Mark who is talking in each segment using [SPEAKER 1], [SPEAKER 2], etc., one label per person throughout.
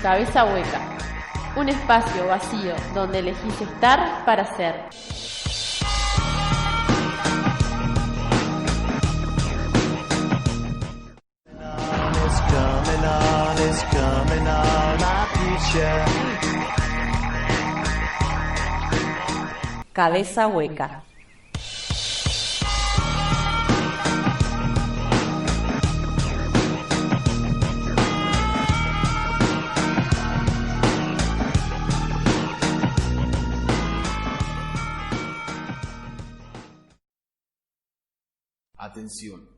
[SPEAKER 1] Cabeza hueca. Un espacio vacío donde elegís estar para ser.
[SPEAKER 2] Cabeza hueca.
[SPEAKER 3] Atención.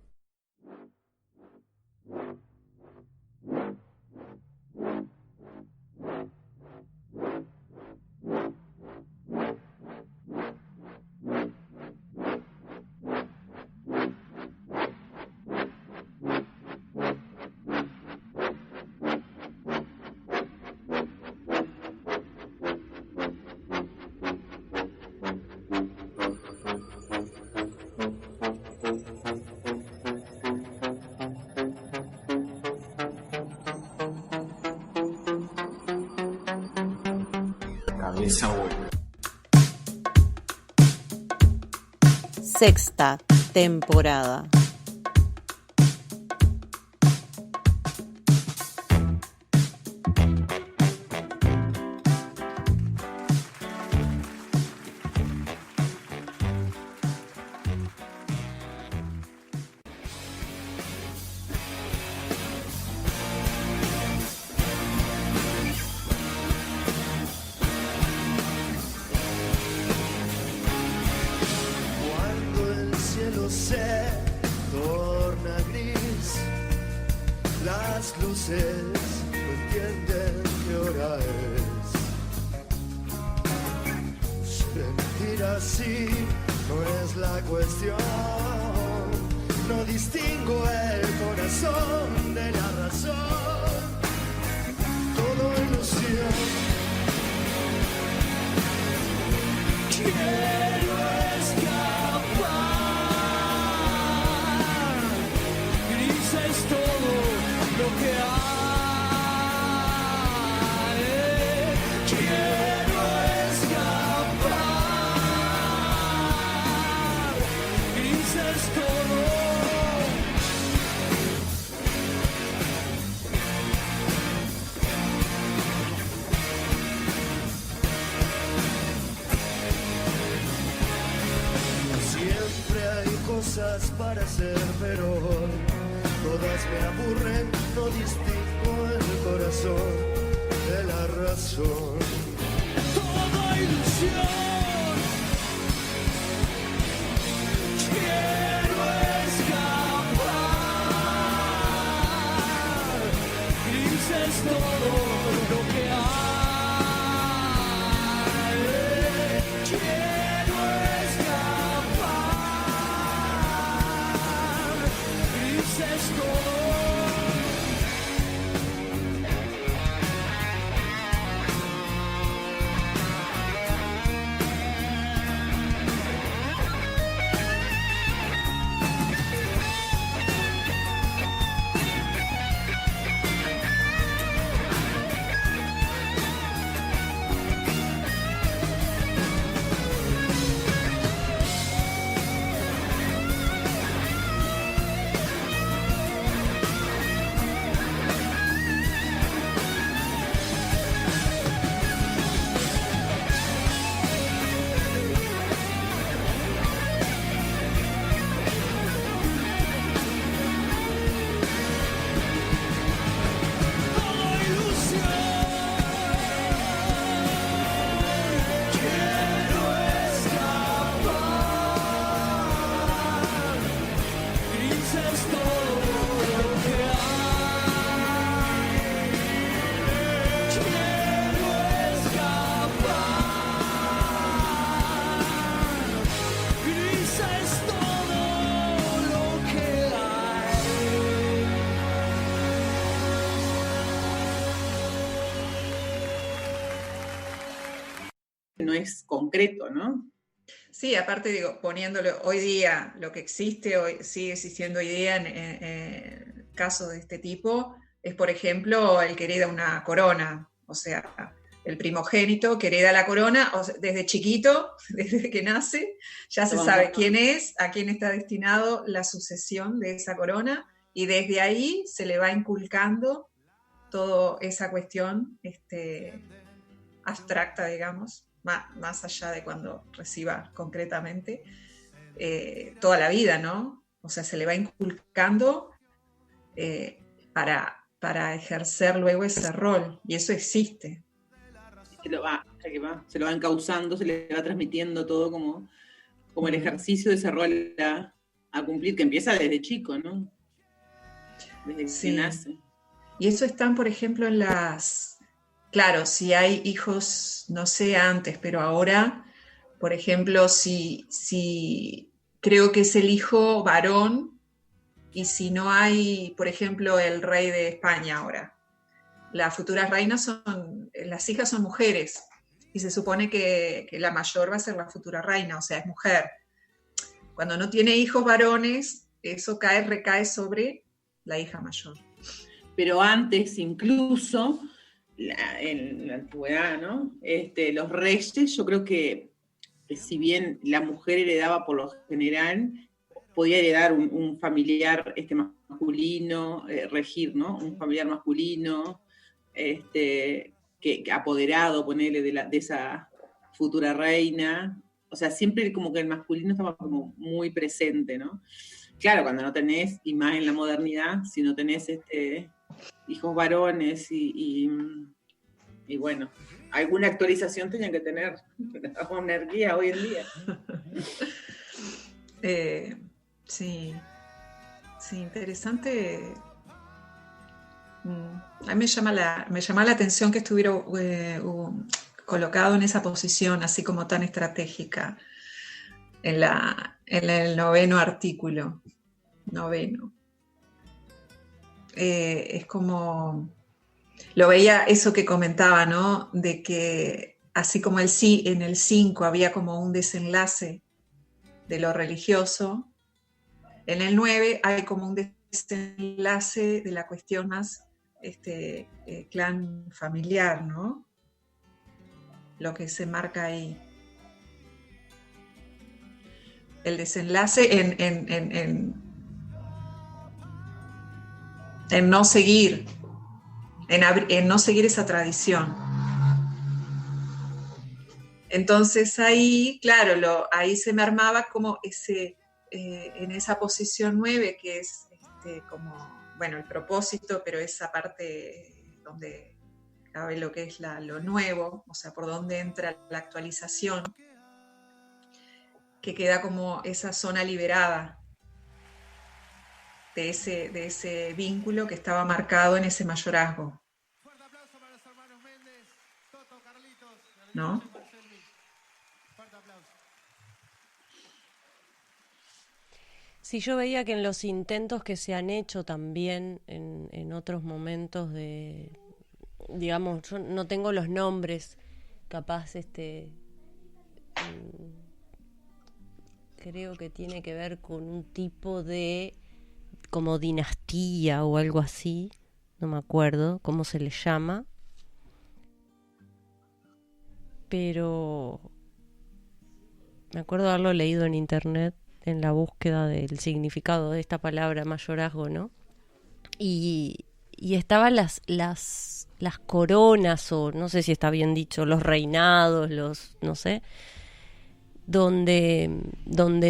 [SPEAKER 3] Cabeza hueca.
[SPEAKER 2] Sexta temporada.
[SPEAKER 4] Se torna gris, las luces no entienden qué hora es. Sentir así no es la cuestión, no distingo el corazón de la razón, todo ilusión. Quiero escapar. Es todo lo que hay. Quiero escapar. Gris es todo. Siempre hay cosas para hacer, pero todas me aburren, no distingo el corazón de la razón. Toda ilusión. Quiero escapar. Gris es todo lo que hay. Quiero escapar. Gris es todo.
[SPEAKER 5] No es concreto, ¿no?
[SPEAKER 6] Sí, aparte digo, poniéndolo hoy día, lo que existe hoy sigue existiendo hoy día,
[SPEAKER 5] casos de este tipo es, por ejemplo, el que hereda una corona, o sea, el primogénito que hereda la corona, o sea, desde chiquito, desde que nace, ya se sabe quién es, a quién está destinado la sucesión de esa corona, y desde ahí se le va inculcando toda esa cuestión abstracta, digamos, más allá de cuando reciba concretamente, toda la vida, ¿no? O sea, se le va inculcando para ejercer luego ese rol, y eso existe.
[SPEAKER 3] Se lo va encauzando, se le va transmitiendo todo como el ejercicio de ese rol a cumplir, que empieza desde chico, ¿no? Desde que nace.
[SPEAKER 5] Y eso están, por ejemplo, en las... Claro, si hay hijos, no sé antes, pero ahora, por ejemplo, si creo que es el hijo varón, y si no hay, por ejemplo, el rey de España ahora, las futuras reinas las hijas son mujeres, y se supone que la mayor va a ser la futura reina, o sea, es mujer. Cuando no tiene hijos varones, eso recae sobre la hija mayor.
[SPEAKER 3] Pero antes, incluso, en la antigüedad, ¿no? Los reyes, yo creo que si bien la mujer heredaba por lo general, podía heredar un familiar masculino, regir, ¿no? Un familiar masculino, que apoderado, ponerle de esa futura reina. O sea, siempre como que el masculino estaba como muy presente, ¿no? Claro, cuando no tenés, y más en la modernidad, si no tenés hijos varones y bueno, alguna actualización tenían que tener la monarquía hoy en día.
[SPEAKER 5] Sí, interesante. A mí me llama la atención que estuviera colocado en esa posición así como tan estratégica en el 9º artículo. Es como, lo veía eso que comentaba, ¿no? De que así como en el 5 había como un desenlace de lo religioso, en el 9 hay como un desenlace de la cuestión más clan familiar, ¿no? Lo que se marca ahí. El desenlace en no seguir, en no seguir esa tradición. Entonces ahí, claro, ahí se me armaba como en esa posición 9, que es como, bueno, el propósito, pero esa parte donde cabe lo que es lo nuevo, o sea, por donde entra la actualización, que queda como esa zona liberada de ese vínculo que estaba marcado en ese mayorazgo. ¿No?
[SPEAKER 2] Sí, yo veía que en los intentos que se han hecho también en otros momentos digamos, yo no tengo los nombres, capaz creo que tiene que ver con un tipo de como dinastía o algo así, no me acuerdo cómo se le llama, pero me acuerdo haberlo leído en internet en la búsqueda del significado de esta palabra mayorazgo, ¿no? Y estaban las coronas, o no sé si está bien dicho, los reinados, no sé, donde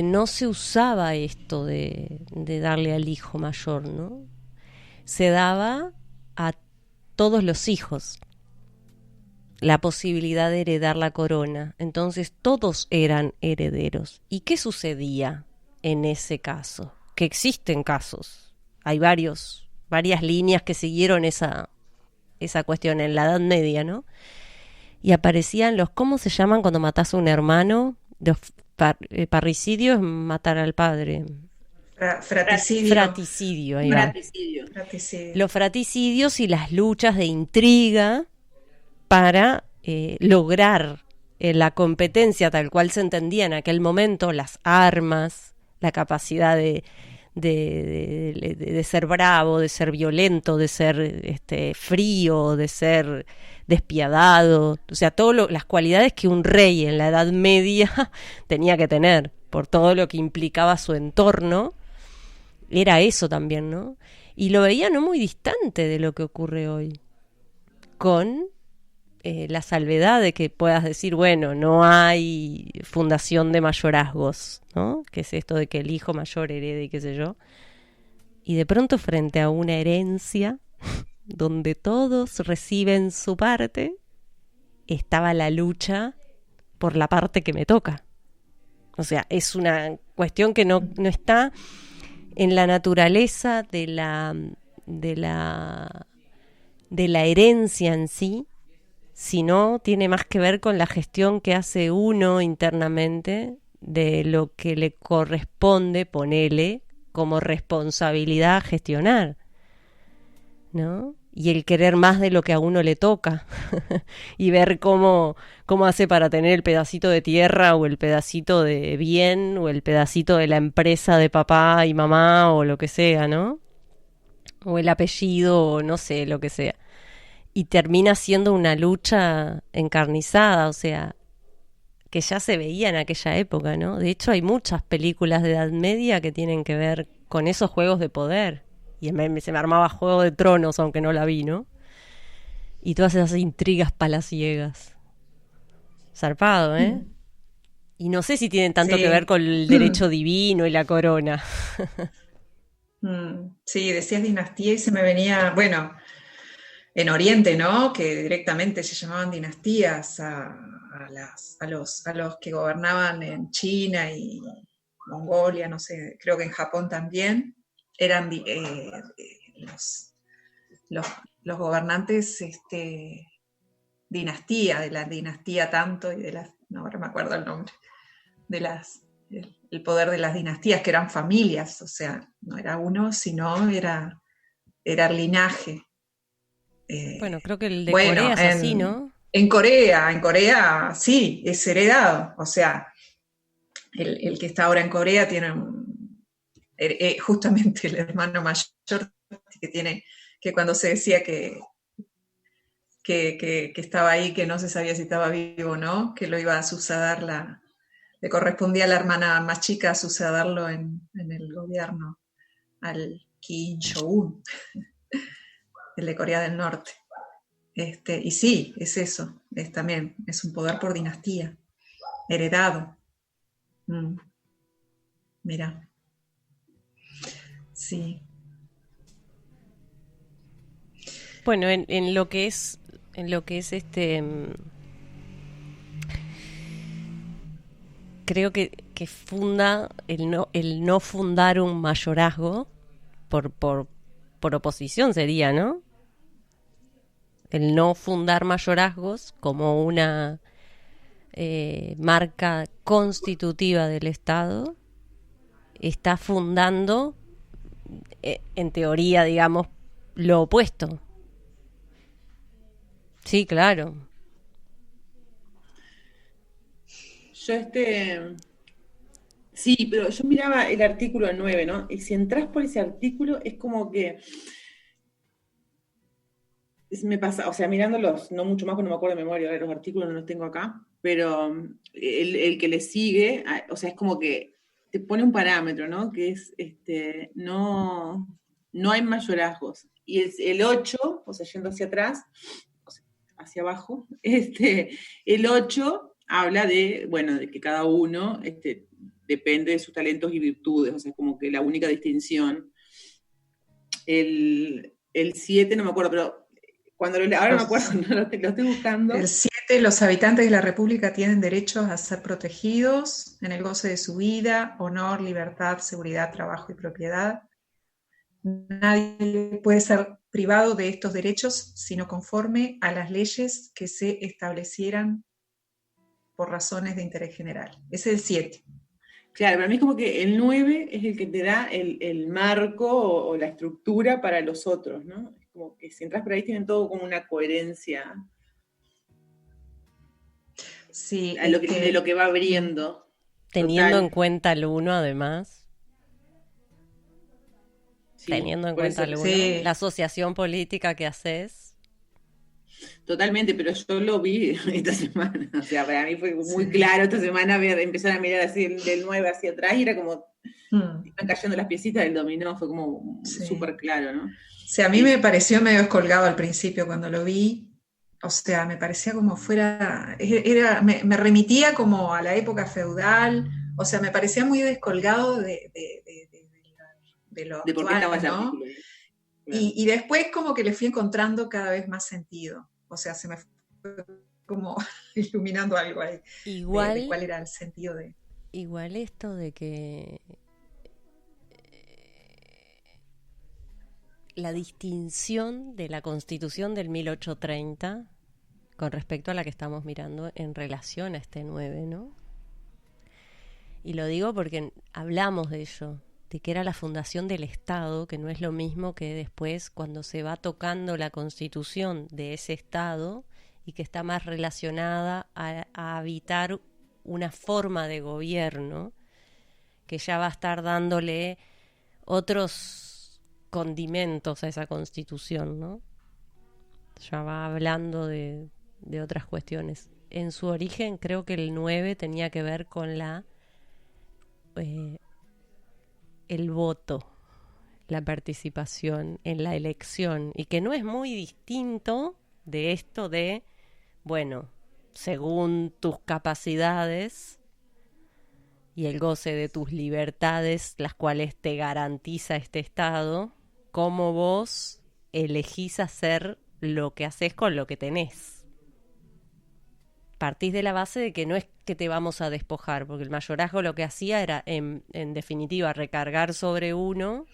[SPEAKER 2] no se usaba esto de darle al hijo mayor, ¿no? Se daba a todos los hijos la posibilidad de heredar la corona. Entonces todos eran herederos. ¿Y qué sucedía en ese caso? Que existen casos. Hay varias líneas que siguieron esa cuestión en la Edad Media, ¿no? Y aparecían ¿cómo se llaman cuando matás a un hermano? Los parricidios, matar al padre. Fraticidio, ahí va. Fraticidio. Los fraticidios y las luchas de intriga para lograr la competencia tal cual se entendía en aquel momento, las armas, la capacidad de de ser bravo, de ser violento, de ser frío, de ser despiadado, o sea, todas las cualidades que un rey en la Edad Media tenía que tener, por todo lo que implicaba su entorno, era eso también, ¿no? Y lo veía no muy distante de lo que ocurre hoy, con la salvedad de que puedas decir, bueno, no hay fundación de mayorazgos, ¿no? Que es esto de que el hijo mayor herede y qué sé yo. Y de pronto frente a una herencia donde todos reciben su parte, estaba la lucha por la parte que me toca. O sea, es una cuestión que no está en la naturaleza de la herencia en sí, sino tiene más que ver con la gestión que hace uno internamente de lo que le corresponde, ponele, como responsabilidad a gestionar, ¿no? Y el querer más de lo que a uno le toca y ver cómo hace para tener el pedacito de tierra o el pedacito de bien o el pedacito de la empresa de papá y mamá o lo que sea, ¿no? O el apellido o no sé, lo que sea. Y termina siendo una lucha encarnizada, o sea, que ya se veía en aquella época, ¿no? De hecho, hay muchas películas de Edad Media que tienen que ver con esos juegos de poder. Y se me armaba Juego de Tronos, aunque no la vi, ¿no? Y todas esas intrigas palaciegas. Zarpado, ¿eh? Y no sé si tienen tanto que ver con el derecho divino y la corona.
[SPEAKER 5] Sí, decías dinastía y se me venía, bueno, en Oriente, ¿no? Que directamente se llamaban dinastías a los que gobernaban en China y Mongolia, no sé, creo que en Japón también, eran los gobernantes dinastía, de la dinastía tanto y de las, no, ahora me acuerdo el nombre, el poder de las dinastías, que eran familias, o sea, no era uno, sino era el linaje.
[SPEAKER 2] Bueno, creo que el de Corea es así, ¿no?
[SPEAKER 5] En Corea sí, es heredado, o sea, el que está ahora en Corea tiene justamente el hermano mayor que cuando se decía que estaba ahí, que no se sabía si estaba vivo o no, que lo iba a suceder, le correspondía a la hermana más chica sucederlo en el gobierno, al Kim Jong-un, el de Corea del Norte. Y sí, es eso, también, es un poder por dinastía, heredado. Mira. Sí.
[SPEAKER 2] Bueno, en lo que es creo que funda el no fundar un mayorazgo por oposición sería, ¿no? El no fundar mayorazgos como una marca constitutiva del Estado está fundando, en teoría, digamos, lo opuesto. Sí, claro.
[SPEAKER 3] Yo sí, pero yo miraba el artículo 9, ¿no? Y si entras por ese artículo es como que me pasa, o sea, mirándolos, no mucho más, porque no me acuerdo de memoria, los artículos no los tengo acá, pero el que le sigue, o sea, es como que te pone un parámetro, ¿no? Que es, no hay mayorazgos. Y el 8, o sea, yendo hacia atrás, o sea, hacia abajo, el 8 habla de, bueno, de que cada uno depende de sus talentos y virtudes, o sea, como que la única distinción. El 7, no me acuerdo, pero ahora no me acuerdo, no, lo estoy buscando.
[SPEAKER 5] El 7, los habitantes de la República tienen derechos a ser protegidos en el goce de su vida, honor, libertad, seguridad, trabajo y propiedad. Nadie puede ser privado de estos derechos sino conforme a las leyes que se establecieran por razones de interés general. Ese es el 7.
[SPEAKER 3] Claro, para mí es como que el 9 es el que te da el marco o la estructura para los otros, ¿no? Es como que si entras por ahí tienen todo como una coherencia.
[SPEAKER 5] Sí,
[SPEAKER 3] de lo que va abriendo.
[SPEAKER 2] Teniendo
[SPEAKER 3] Total.
[SPEAKER 2] en cuenta el 1, además.
[SPEAKER 3] Sí,
[SPEAKER 2] teniendo en
[SPEAKER 3] por
[SPEAKER 2] cuenta
[SPEAKER 3] eso,
[SPEAKER 2] la asociación política que haces.
[SPEAKER 3] totalmente, pero yo lo vi esta semana. O sea, para mí fue muy
[SPEAKER 5] Sí.
[SPEAKER 3] claro esta semana empezar a mirar así del 9 hacia atrás y era como
[SPEAKER 5] Mm,
[SPEAKER 3] iban cayendo las piecitas del dominó, fue como
[SPEAKER 5] sí.
[SPEAKER 3] súper claro, ¿no?
[SPEAKER 5] Sí, a mí me pareció medio descolgado al principio cuando lo vi. O sea, me parecía como fuera, me remitía como a la época feudal. O sea, me parecía muy descolgado de lo
[SPEAKER 3] De por qué
[SPEAKER 5] actual,
[SPEAKER 3] estaba esa
[SPEAKER 5] ¿no?
[SPEAKER 3] película. Claro.
[SPEAKER 5] Y después como que le fui encontrando cada vez más sentido. O sea, se me fue como iluminando algo ahí de
[SPEAKER 2] Igual,
[SPEAKER 5] cuál era el sentido de...
[SPEAKER 2] igual esto de que la distinción de la Constitución del 1830 con respecto a la que estamos mirando en relación a este 9, ¿no? Y lo digo porque hablamos de ello, de que era la fundación del Estado, que no es lo mismo que después cuando se va tocando la Constitución de ese Estado y que está más relacionada a habitar una forma de gobierno que ya va a estar dándole otros condimentos a esa Constitución, ¿no? Ya va hablando de otras cuestiones. En su origen creo que el 9 tenía que ver con el voto, la participación en la elección, y que no es muy distinto de esto de, bueno, según tus capacidades y el goce de tus libertades, las cuales te garantiza este Estado, cómo vos elegís hacer lo que haces con lo que tenés. Partís de la base de que no es que te vamos a despojar, porque el mayorazgo lo que hacía era, en definitiva, recargar sobre uno,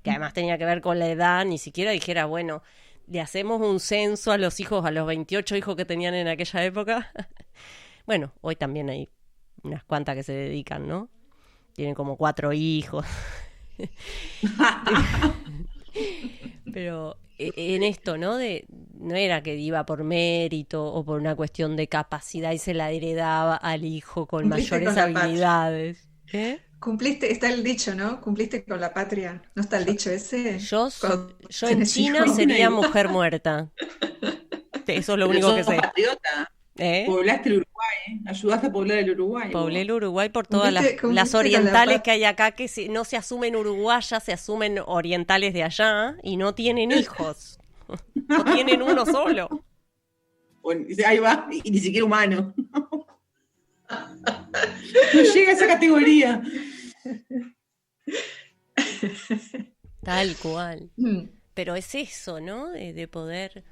[SPEAKER 2] que además tenía que ver con la edad, ni siquiera dijera, bueno, le hacemos un censo a los hijos, a los 28 hijos que tenían en aquella época. Bueno, hoy también hay unas cuantas que se dedican, ¿no? Tienen como 4 hijos. Pero en esto, ¿no? No era que iba por mérito o por una cuestión de capacidad y se la heredaba al hijo con
[SPEAKER 5] Cumpliste
[SPEAKER 2] mayores
[SPEAKER 5] con la
[SPEAKER 2] habilidades. ¿Eh?
[SPEAKER 5] Cumpliste, está el dicho, ¿no? Cumpliste con la patria. ¿No está el dicho ese?
[SPEAKER 2] Yo en
[SPEAKER 5] tenés
[SPEAKER 2] China
[SPEAKER 5] hijos.
[SPEAKER 2] sería mujer muerta. Eso es lo
[SPEAKER 3] Pero
[SPEAKER 2] único que
[SPEAKER 3] sos
[SPEAKER 2] sé.
[SPEAKER 3] patriota,
[SPEAKER 2] ¿Eh?
[SPEAKER 3] poblaste el Uruguay, ayudaste a poblar el Uruguay.
[SPEAKER 2] Poblé el
[SPEAKER 3] vos.
[SPEAKER 2] Uruguay por todas
[SPEAKER 5] Cumpliste
[SPEAKER 2] las
[SPEAKER 5] con la
[SPEAKER 2] orientales
[SPEAKER 5] pat-
[SPEAKER 2] que hay acá que no se asumen uruguayas, se asumen orientales de allá y no tienen hijos. No tienen uno solo.
[SPEAKER 3] Ahí va, y ni siquiera humano. No llega a esa categoría.
[SPEAKER 2] Tal cual.
[SPEAKER 5] Mm,
[SPEAKER 2] Pero es eso, ¿no? De poder,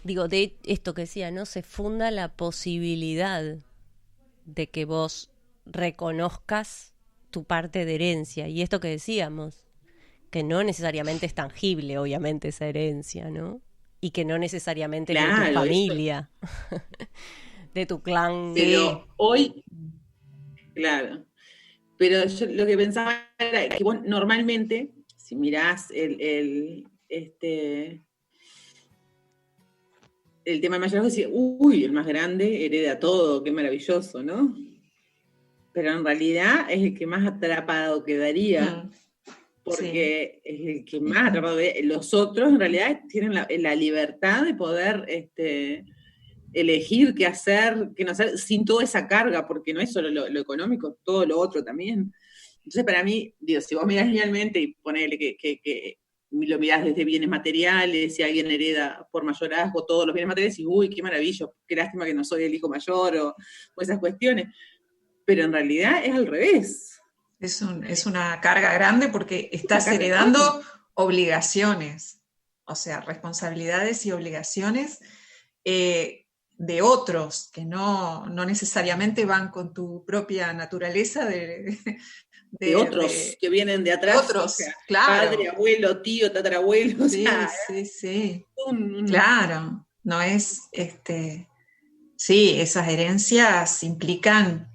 [SPEAKER 2] digo, de esto que decía, ¿no? Se funda la posibilidad de que vos reconozcas tu parte de herencia. Y esto que decíamos, que no necesariamente es tangible, obviamente, esa herencia, ¿no? Y que no necesariamente es de
[SPEAKER 3] Claro,
[SPEAKER 2] tu
[SPEAKER 3] eso.
[SPEAKER 2] familia, de tu clan.
[SPEAKER 3] Pero hoy, claro. Pero yo lo que pensaba era que vos normalmente, si mirás el tema del mayorazgo, decís, uy, el más grande hereda todo, qué maravilloso, ¿no? Pero en realidad es el que más atrapado quedaría,
[SPEAKER 5] mm,
[SPEAKER 3] porque es el que más atrapado quedaría. Los otros en realidad tienen la libertad de poder elegir qué hacer, qué no hacer, sin toda esa carga, porque no es solo lo económico, todo lo otro también. Entonces, para mí, digo, si vos mirás realmente y ponele que lo mirás desde bienes materiales, si alguien hereda por mayorazgo todos los bienes materiales, y uy, qué maravilla, qué lástima que no soy el hijo mayor, o esas cuestiones. Pero en realidad es al revés.
[SPEAKER 5] Es una carga grande porque estás heredando obligaciones, o sea, responsabilidades y obligaciones de otros que no necesariamente van con tu propia naturaleza
[SPEAKER 3] de otros que vienen de atrás.
[SPEAKER 5] De otros,
[SPEAKER 3] o sea,
[SPEAKER 5] claro.
[SPEAKER 3] Padre, abuelo, tío, tatarabuelo. O sea,
[SPEAKER 5] sí.
[SPEAKER 3] un-
[SPEAKER 5] Claro, no es, sí, esas herencias implican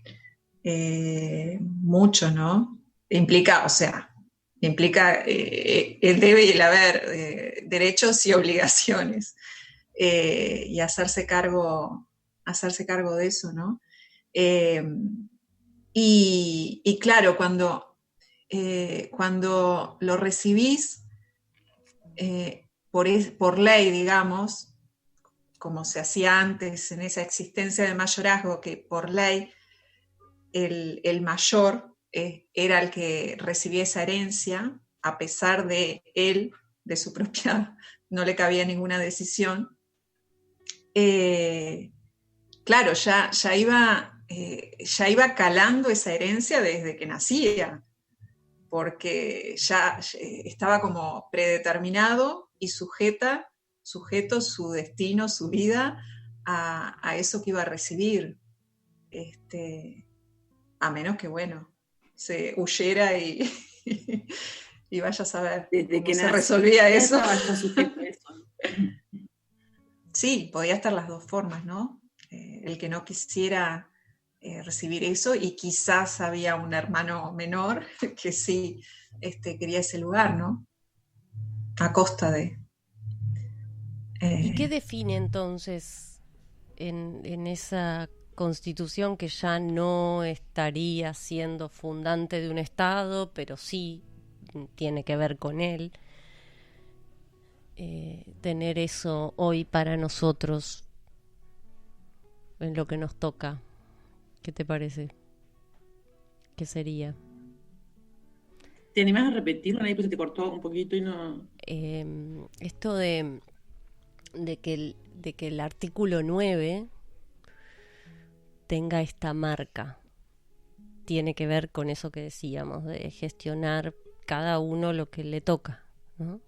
[SPEAKER 5] mucho, ¿no? Implica el debe y el haber, derechos y obligaciones, y hacerse cargo de eso, ¿no? Y claro, cuando lo recibís por ley, digamos, como se hacía antes en esa existencia de mayorazgo, que por ley el mayor era el que recibía esa herencia, a pesar de él, de su propia, no le cabía ninguna decisión. Claro, ya iba calando esa herencia desde que nacía, porque ya estaba como predeterminado y sujeto su destino, su vida a eso que iba a recibir. A menos que, bueno, se huyera y vaya a saber
[SPEAKER 3] Desde
[SPEAKER 5] cómo
[SPEAKER 3] que
[SPEAKER 5] se
[SPEAKER 3] nací,
[SPEAKER 5] resolvía
[SPEAKER 3] ya
[SPEAKER 5] eso.
[SPEAKER 3] estaba ya sujeto a eso.
[SPEAKER 5] Sí, podía estar las dos formas, ¿no? El que no quisiera recibir eso, y quizás había un hermano menor que sí quería ese lugar, ¿no? A costa de...
[SPEAKER 2] ¿Y qué define entonces en esa constitución que ya no estaría siendo fundante de un Estado, pero sí tiene que ver con él? Tener eso hoy para nosotros en lo que nos toca, ¿qué te parece? ¿Qué sería?
[SPEAKER 3] ¿Te animás a repetirlo? Ahí pues se te cortó un poquito y no...
[SPEAKER 2] Esto de que el artículo 9 tenga esta marca, tiene que ver con eso que decíamos, de gestionar cada uno lo que le toca, ¿no?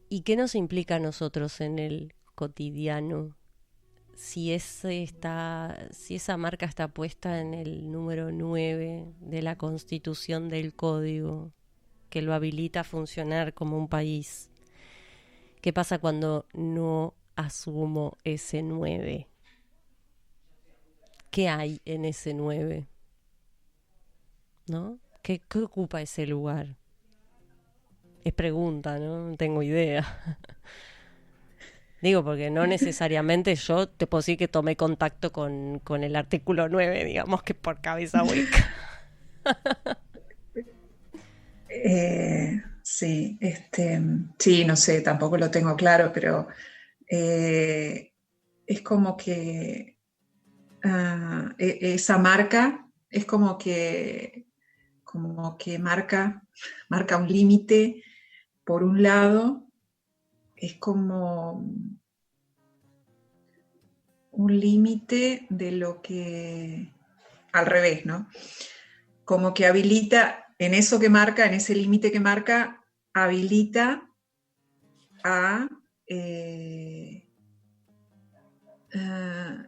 [SPEAKER 2] ¿Y qué nos implica a nosotros en el cotidiano si esa marca está puesta en el número 9 de la Constitución del Código, que lo habilita a funcionar como un país? ¿Qué pasa cuando no asumo ese 9? ¿Qué hay en ese 9? ¿No? ¿Qué ocupa ese lugar? Es pregunta, ¿no? No tengo idea. Digo, porque no necesariamente yo te puedo decir que tomé contacto con el artículo 9, digamos que por cabeza hueca.
[SPEAKER 5] Sí, sí, no sé, tampoco lo tengo claro, pero es como que esa marca es como que marca un límite. Por un lado, es como un límite de lo que, al revés, ¿no? Como que habilita, en eso que marca, en ese límite que marca, habilita a...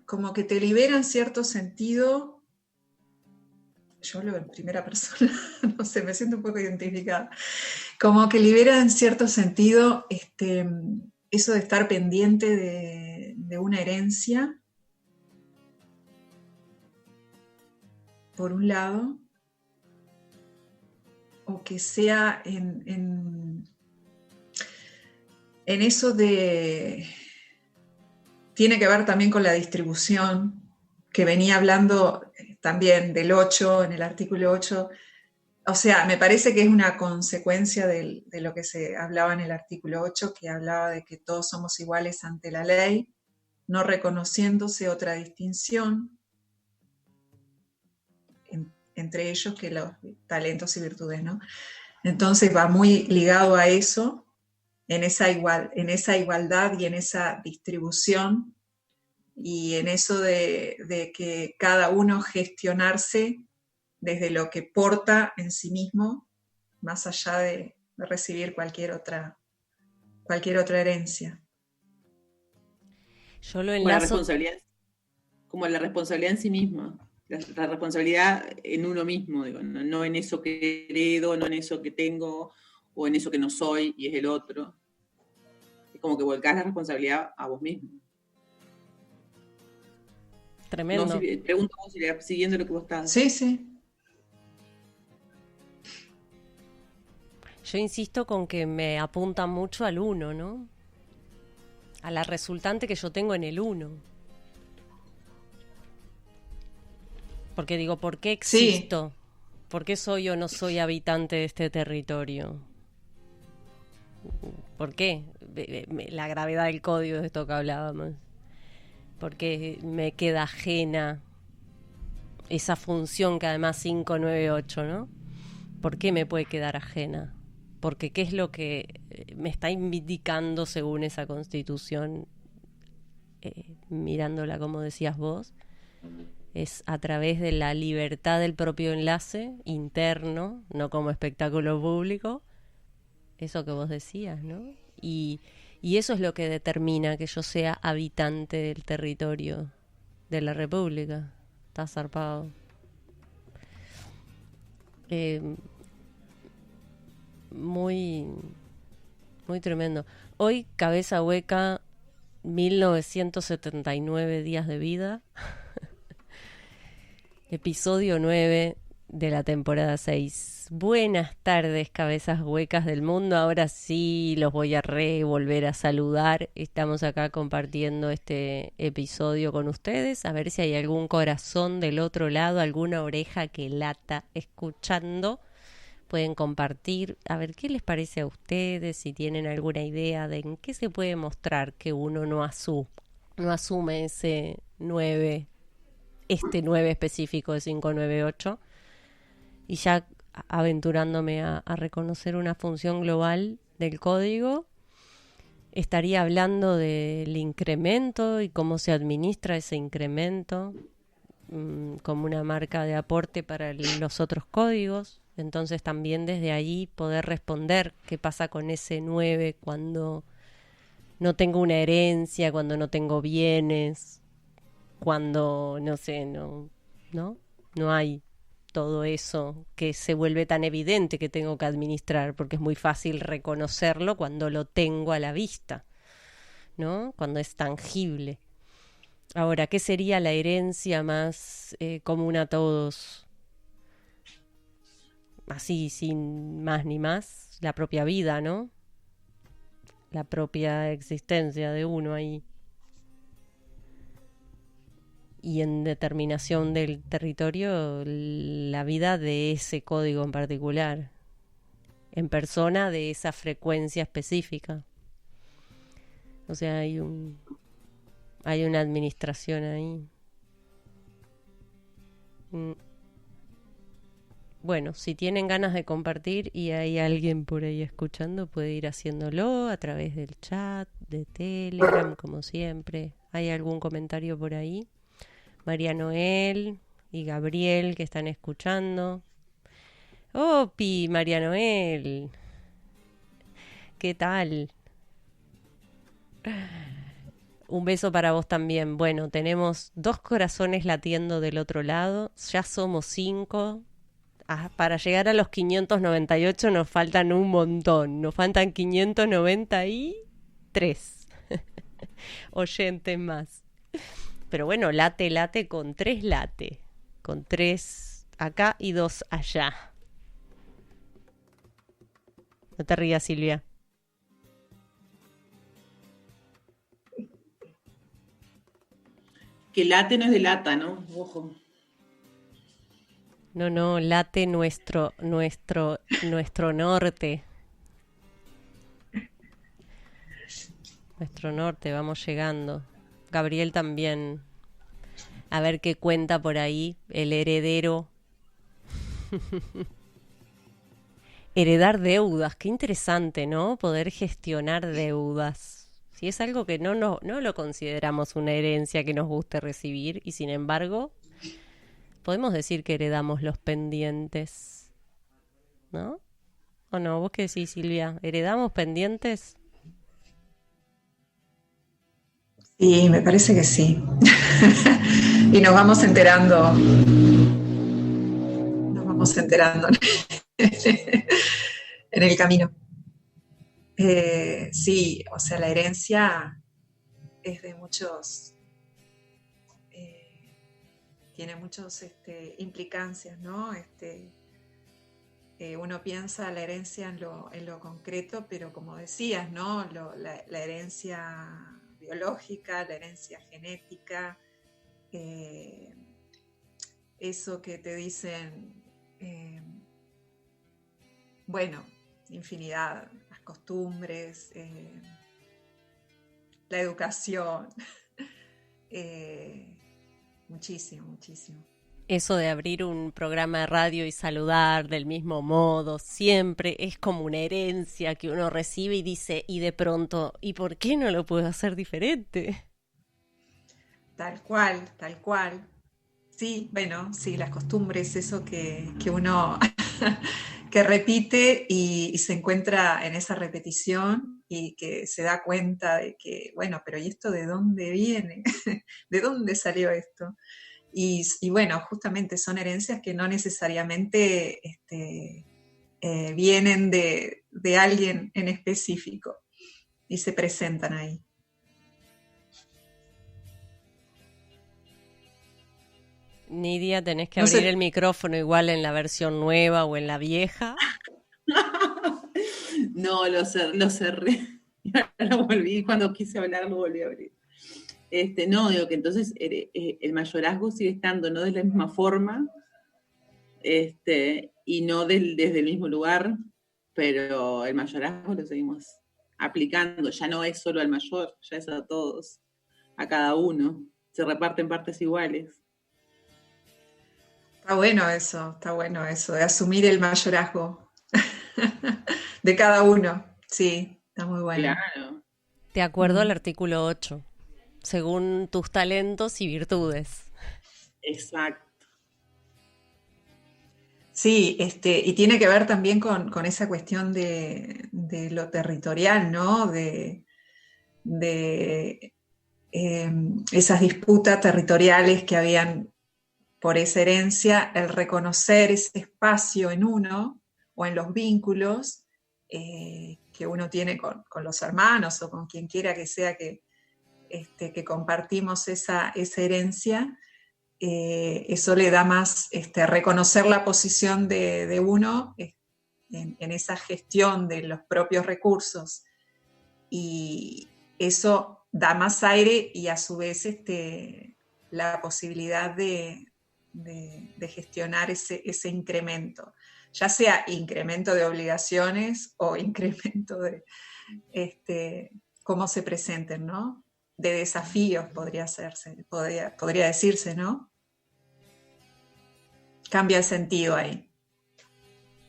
[SPEAKER 5] como que te libera en cierto sentido. Yo hablo en primera persona, no sé, me siento un poco identificada. Como que libera en cierto sentido eso de estar pendiente de una herencia, por un lado, o que sea en eso de... Tiene que ver también con la distribución, que venía hablando también del 8, en el artículo 8. O sea, me parece que es una consecuencia de lo que se hablaba en el artículo 8, que hablaba de que todos somos iguales ante la ley, no reconociéndose otra distinción entre ellos que los talentos y virtudes, ¿no? Entonces va muy ligado a eso, en esa igualdad y en esa distribución, y en eso de que cada uno gestionarse desde lo que porta en sí mismo, más allá de recibir cualquier otra herencia.
[SPEAKER 2] Yo lo
[SPEAKER 3] Como la
[SPEAKER 2] enlazo.
[SPEAKER 3] responsabilidad, como la responsabilidad en sí misma, la responsabilidad en uno mismo, digo, no en eso que heredo, no en eso que tengo, o en eso que no soy y es el otro. Es como que volcás la responsabilidad a vos mismo.
[SPEAKER 2] Tremendo.
[SPEAKER 3] No, si, pregunto vos si siguiendo lo que vos estás.
[SPEAKER 5] Sí, sí.
[SPEAKER 2] Yo insisto con que me apunta mucho al 1, ¿no? A la resultante que yo tengo en el 1. Porque digo, ¿por qué
[SPEAKER 5] Sí,
[SPEAKER 2] existo? ¿Por qué soy o no soy habitante de este territorio? ¿Por qué? La gravedad del código de esto que hablábamos. ¿Por qué me queda ajena esa función que además 598, ¿no? ¿Por qué me puede quedar ajena? Porque ¿qué es lo que me está indicando según esa constitución? Mirándola como decías vos, es a través de la libertad del propio enlace interno, no como espectáculo público, eso que vos decías, ¿no? Y eso es lo que determina que yo sea habitante del territorio de la República. Está zarpado. Eh, muy, muy tremendo. Hoy, cabeza hueca, 1979 días de vida. Episodio 9 de la temporada 6. Buenas tardes, cabezas huecas del mundo. Ahora sí los voy a volver a saludar. Estamos acá compartiendo este episodio con ustedes. A ver si hay algún corazón del otro lado, alguna oreja que lata escuchando. Pueden compartir, a ver qué les parece a ustedes, si tienen alguna idea de en qué se puede mostrar que uno no asume ese 9, este 9 específico de 598, y ya aventurándome a reconocer una función global del código, estaría hablando del incremento y cómo se administra ese incremento como una marca de aporte para los otros códigos. Entonces también desde allí poder responder qué pasa con ese 9 cuando no tengo una herencia, cuando no tengo bienes, cuando no sé, no hay todo eso que se vuelve tan evidente que tengo que administrar, porque es muy fácil reconocerlo cuando lo tengo a la vista, ¿no? Cuando es tangible. Ahora, ¿qué sería la herencia más común a todos? Así, sin más ni más, la propia vida, ¿no? La propia existencia de uno ahí. Y en determinación del territorio, la vida de ese código en particular, en persona de esa frecuencia específica. O sea, hay una administración ahí. Bueno, si tienen ganas de compartir y hay alguien por ahí escuchando, puede ir haciéndolo a través del chat, de Telegram, como siempre. ¿Hay algún comentario por ahí? María Noel y Gabriel que están escuchando. ¡Opi, María Noel! ¿Qué tal? Un beso para vos también. Bueno, tenemos 2 corazones latiendo del otro lado. Ya somos 5. Para llegar a los 598 nos faltan un montón. Nos faltan 593 oyentes más. Pero bueno, late con 3 late. Con 3 acá y 2 allá. No te rías, Silvia.
[SPEAKER 3] Que late no es de lata, ¿no? Ojo.
[SPEAKER 2] No, late nuestro norte. Nuestro norte, vamos llegando. Gabriel también. A ver qué cuenta por ahí el heredero. Heredar deudas, qué interesante, ¿no? Poder gestionar deudas. Si es algo que no lo consideramos una herencia que nos guste recibir, y sin embargo, podemos decir que heredamos los pendientes, ¿no? ¿O no? ¿Vos qué decís, Silvia? ¿Heredamos pendientes?
[SPEAKER 5] sí, me parece que sí. Y nos vamos enterando en el camino. Sí, o sea, la herencia es de muchos, tiene muchos implicancias, ¿no? Uno piensa la herencia en lo concreto, pero como decías, ¿no? La herencia biológica, la herencia genética, eso que te dicen, bueno, infinidad, las costumbres, la educación, muchísimo, muchísimo.
[SPEAKER 2] Eso de abrir un programa de radio y saludar del mismo modo, siempre es como una herencia que uno recibe y dice, y de pronto, ¿y por qué no lo puedo hacer diferente?
[SPEAKER 5] Tal cual, tal cual. Sí, bueno, sí, las costumbres, eso que uno que repite y se encuentra en esa repetición y que se da cuenta de que, bueno, pero ¿y esto de dónde viene? ¿De dónde salió esto? Y bueno, justamente son herencias que no necesariamente vienen de alguien en específico y se presentan ahí.
[SPEAKER 2] Nidia, tenés que
[SPEAKER 5] No
[SPEAKER 2] abrir
[SPEAKER 5] sé,
[SPEAKER 2] el micrófono igual en la versión nueva o en la vieja.
[SPEAKER 3] No, lo cerré. Y ahora lo volví, cuando quise hablar lo volví a abrir. No, digo que entonces el mayorazgo sigue estando no de la misma forma, y no desde el mismo lugar, pero el mayorazgo lo seguimos aplicando, ya no es solo al mayor, ya es a todos, a cada uno, se reparten partes iguales.
[SPEAKER 5] está bueno eso, de asumir el mayorazgo de cada uno. Sí, está muy bueno.
[SPEAKER 3] Claro,
[SPEAKER 2] De acuerdo al artículo 8, según tus talentos y virtudes.
[SPEAKER 3] exacto.
[SPEAKER 5] Sí, y tiene que ver también con esa cuestión de lo territorial, ¿no? De esas disputas territoriales que habían por esa herencia, el reconocer ese espacio en uno o en los vínculos que uno tiene con los hermanos o con quien quiera que sea que compartimos esa herencia. Eso le da más reconocer la posición de uno en esa gestión de los propios recursos, y eso da más aire y a su vez la posibilidad de gestionar ese incremento, ya sea incremento de obligaciones o incremento de cómo se presenten, ¿no? De desafíos podría decirse, ¿no? Cambia el sentido ahí.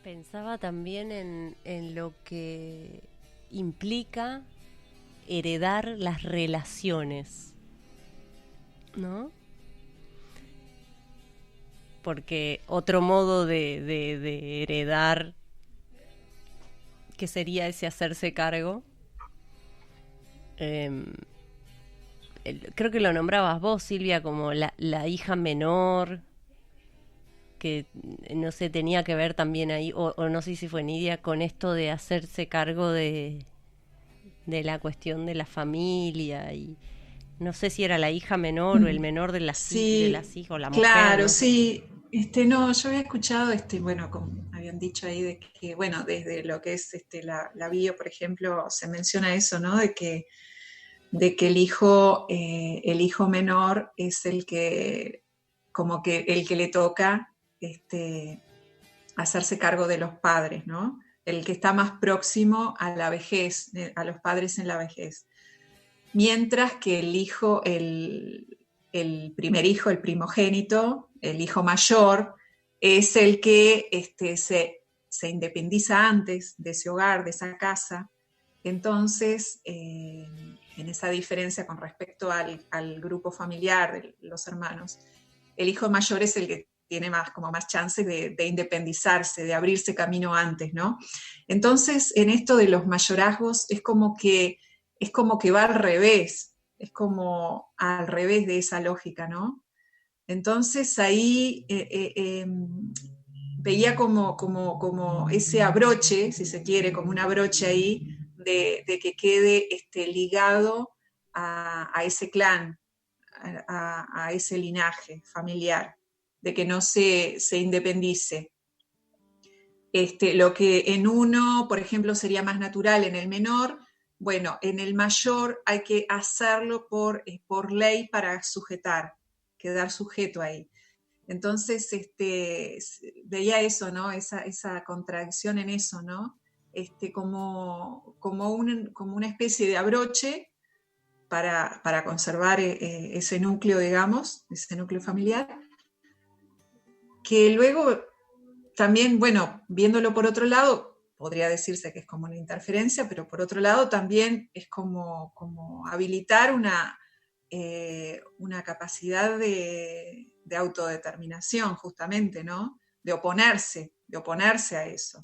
[SPEAKER 2] Pensaba también en lo que implica heredar las relaciones, ¿no? Porque otro modo de heredar, que sería ese hacerse cargo, creo que lo nombrabas vos, Silvia, como la hija menor, que no sé, tenía que ver también ahí, o no sé si fue Nidia, con esto de hacerse cargo de la cuestión de la familia, y no sé si era la hija menor o el menor de
[SPEAKER 5] Sí,
[SPEAKER 2] de las hijas, o la mujer,
[SPEAKER 5] claro,
[SPEAKER 2] no sé.
[SPEAKER 5] sí. No, yo había escuchado, bueno, como habían dicho ahí, de que, bueno, desde lo que es la bio, por ejemplo, se menciona eso, ¿no? De que el hijo menor es el que, como que el que le toca hacerse cargo de los padres, ¿no? El que está más próximo a la vejez, a los padres en la vejez. Mientras que el primer hijo, el primogénito, el hijo mayor, es el que se independiza antes de ese hogar, de esa casa. Entonces, en esa diferencia con respecto al grupo familiar de los hermanos, el hijo mayor es el que tiene como más chances de independizarse, de abrirse camino antes, ¿no? Entonces, en esto de los mayorazgos es como que va al revés, es como al revés de esa lógica, ¿no? Entonces ahí veía como ese abroche, si se quiere, como un abroche ahí, de que quede ligado a ese clan, a ese linaje familiar, de que no se independice. Lo que en uno, por ejemplo, sería más natural en el menor, bueno, en el mayor hay que hacerlo por ley para sujetar, quedar sujeto ahí. Entonces, veía eso, ¿no? Esa contradicción en eso, ¿no? Como una especie de abroche para conservar ese núcleo, digamos, ese núcleo familiar, que luego también, bueno, viéndolo por otro lado, podría decirse que es como una interferencia, pero por otro lado también es como habilitar una capacidad de autodeterminación, justamente, ¿no? De oponerse a eso.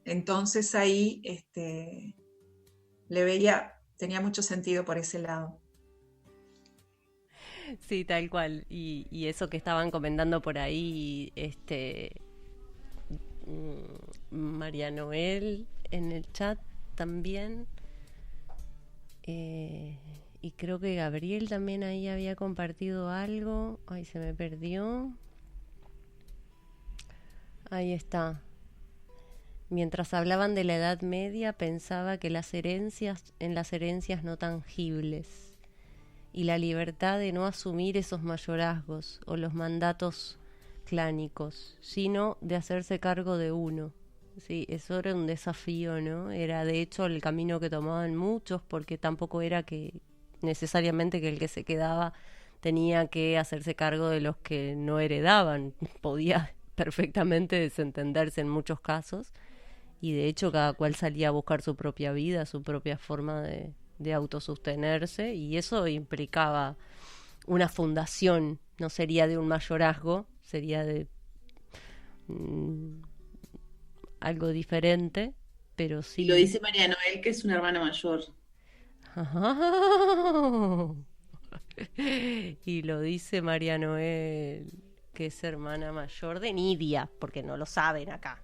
[SPEAKER 5] Entonces ahí le veía, tenía mucho sentido por ese lado.
[SPEAKER 2] Sí, tal cual. Y eso que estaban comentando por ahí, María Noel en el chat también. Y creo que Gabriel también ahí había compartido algo. Ay, se me perdió. Ahí está. Mientras hablaban de la Edad Media, pensaba que en las herencias no tangibles y la libertad de no asumir esos mayorazgos o los mandatos clánicos, sino de hacerse cargo de uno. Sí, eso era un desafío, ¿no? Era de hecho el camino que tomaban muchos, porque tampoco era que necesariamente que el que se quedaba tenía que hacerse cargo de los que no heredaban. Podía perfectamente desentenderse en muchos casos, y de hecho cada cual salía a buscar su propia vida, su propia forma de autosostenerse, y eso implicaba una fundación. No sería de un mayorazgo, sería de algo diferente, pero sí.
[SPEAKER 3] Y lo dice María Noel, que es una hermana mayor.
[SPEAKER 2] Y lo dice María Noel, que es hermana mayor de Nidia, porque no lo saben acá.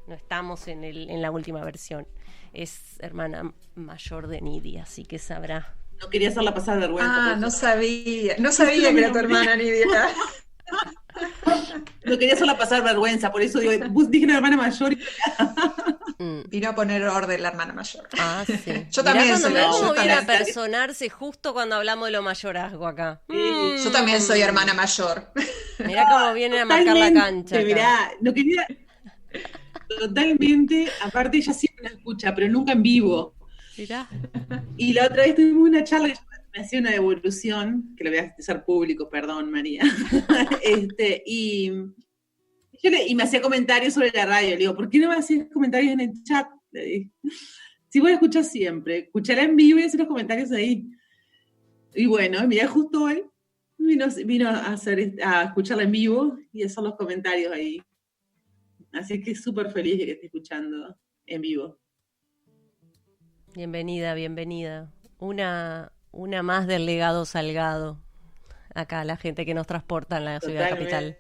[SPEAKER 2] No estamos en la última versión. Es hermana mayor de Nidia, así que sabrá.
[SPEAKER 3] No quería hacerla pasar vergüenza.
[SPEAKER 5] Ah, no sabía que era tu hermana Nidia.
[SPEAKER 3] No quería hacerla pasar vergüenza, por eso digo, dije una hermana mayor.
[SPEAKER 5] Vino a poner orden la hermana mayor.
[SPEAKER 2] Ah, sí.
[SPEAKER 5] Yo también soy
[SPEAKER 2] Mirá cómo viene a
[SPEAKER 3] también.
[SPEAKER 2] personarse justo cuando hablamos de lo mayorazgo acá.
[SPEAKER 5] Yo también soy hermana mayor.
[SPEAKER 2] Mirá cómo viene a marcar la cancha acá.
[SPEAKER 3] Mirá, no quería... Totalmente, aparte ella siempre la escucha, pero nunca en vivo.
[SPEAKER 2] Mirá.
[SPEAKER 3] Y la otra vez tuvimos una charla que me hacía una devolución, que lo voy a hacer público, perdón María, y me hacía comentarios sobre la radio. Le digo, ¿por qué no me hacías comentarios en el chat? Le dije, si vos la escuchás siempre, escuchará en vivo y hacer los comentarios ahí. Y bueno, mira, justo hoy vino a escucharla en vivo y hacer los comentarios ahí. Así que súper feliz de que esté escuchando en vivo.
[SPEAKER 2] Bienvenida, bienvenida. Una más del legado Salgado. Acá, la gente que nos transporta en la ciudad capital.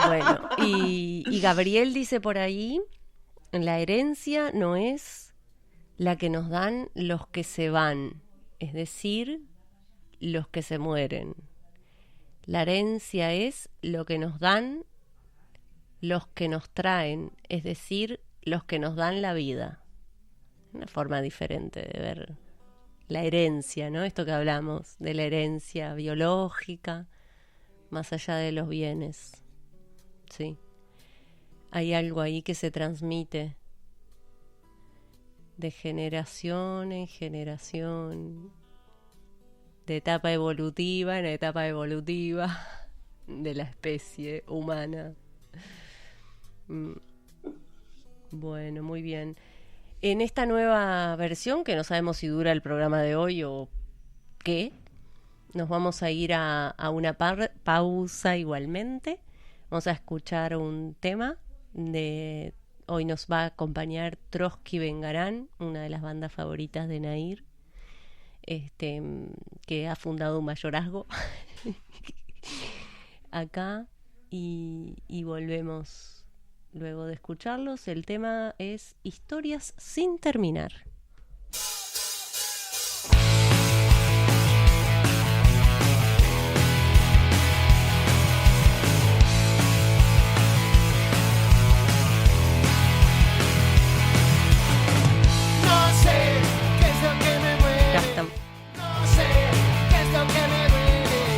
[SPEAKER 2] Bueno, y Gabriel dice por ahí, la herencia no es la que nos dan los que se van, es decir, los que se mueren. La herencia es lo que nos dan los que nos traen, es decir, los que nos dan la vida. Una forma diferente de ver la herencia, ¿no? Esto que hablamos de la herencia biológica, más allá de los bienes. Sí. Hay algo ahí que se transmite de generación en generación, de etapa evolutiva en etapa evolutiva de la especie humana. Bueno, muy bien. En esta nueva versión, que no sabemos si dura el programa de hoy o qué, nos vamos a ir a una pausa igualmente. Vamos a escuchar un tema de... Hoy nos va a acompañar Trotsky Vengarán, una de las bandas favoritas de Nair, que ha fundado un mayorazgo acá, y volvemos luego de escucharlos. El tema es Historias sin terminar.
[SPEAKER 4] No sé qué es lo que me duele,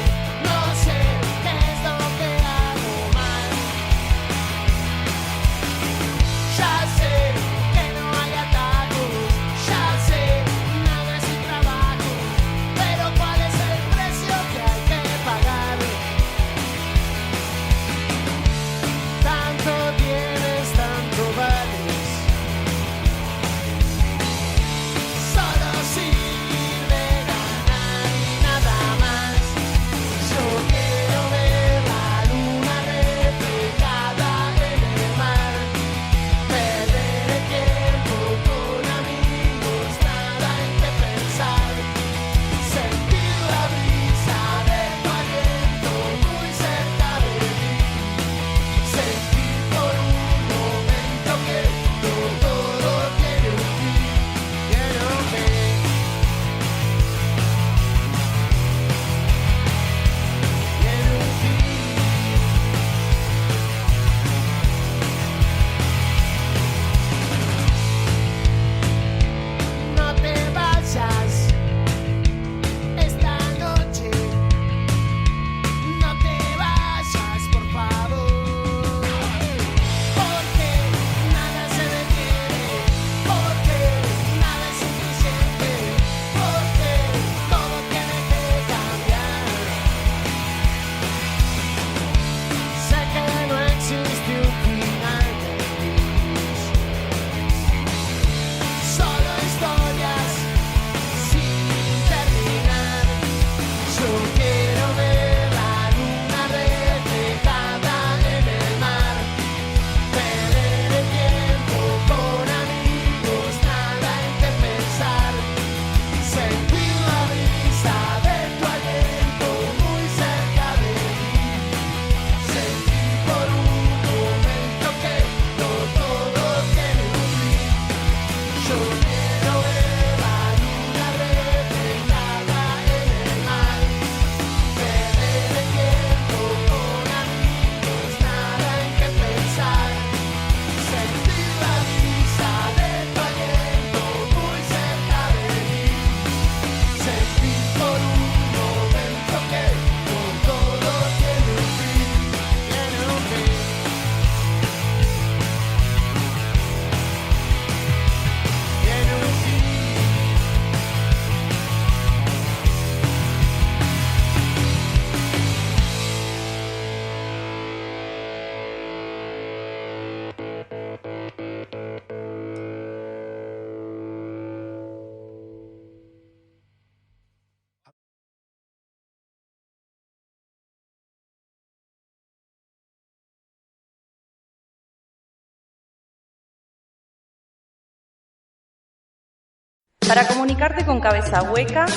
[SPEAKER 6] Para comunicarte con Cabeza Hueca,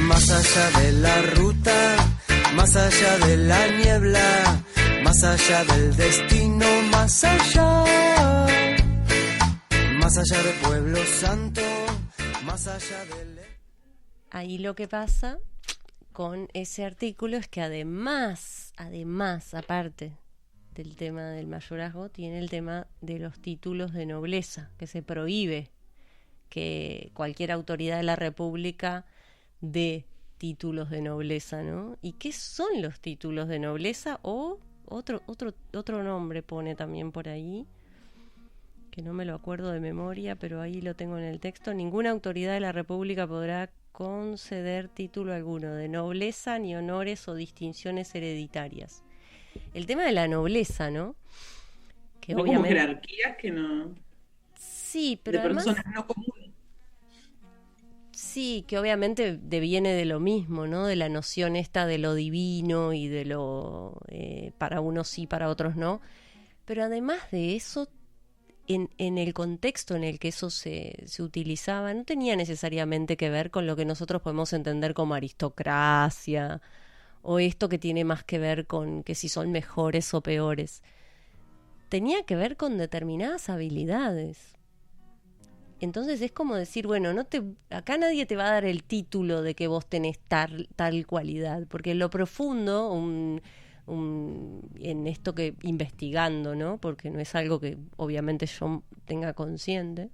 [SPEAKER 4] Más allá de la ruta, más allá de la niebla, más allá del destino, más allá de Pueblo Santo, más allá del...
[SPEAKER 2] Ahí lo que pasa con ese artículo es que además, aparte del tema del mayorazgo, tiene el tema de los títulos de nobleza, que se prohíbe que cualquier autoridad de la República dé títulos de nobleza, ¿no? ¿Y qué son los títulos de nobleza? O otro nombre pone también por ahí, que no me lo acuerdo de memoria, pero ahí lo tengo en el texto. Ninguna autoridad de la República podrá conceder título alguno de nobleza ni honores o distinciones hereditarias. El tema de la nobleza, ¿no? Que
[SPEAKER 3] no
[SPEAKER 2] obviamente...
[SPEAKER 3] como jerarquías que no...
[SPEAKER 2] Sí, pero
[SPEAKER 3] de
[SPEAKER 2] además...
[SPEAKER 3] personas no comunes.
[SPEAKER 2] Sí, que obviamente deviene de lo mismo, ¿no? De la noción esta de lo divino y de lo... para unos sí, para otros no. Pero además de eso, en el contexto en el que eso se utilizaba, no tenía necesariamente que ver con lo que nosotros podemos entender como aristocracia, o esto que tiene más que ver con que si son mejores o peores. Tenía que ver con determinadas habilidades. Entonces es como decir, bueno, acá nadie te va a dar el título de que vos tenés tal cualidad, porque en lo profundo, en esto que investigando, ¿no? Porque no es algo que obviamente yo tenga consciente,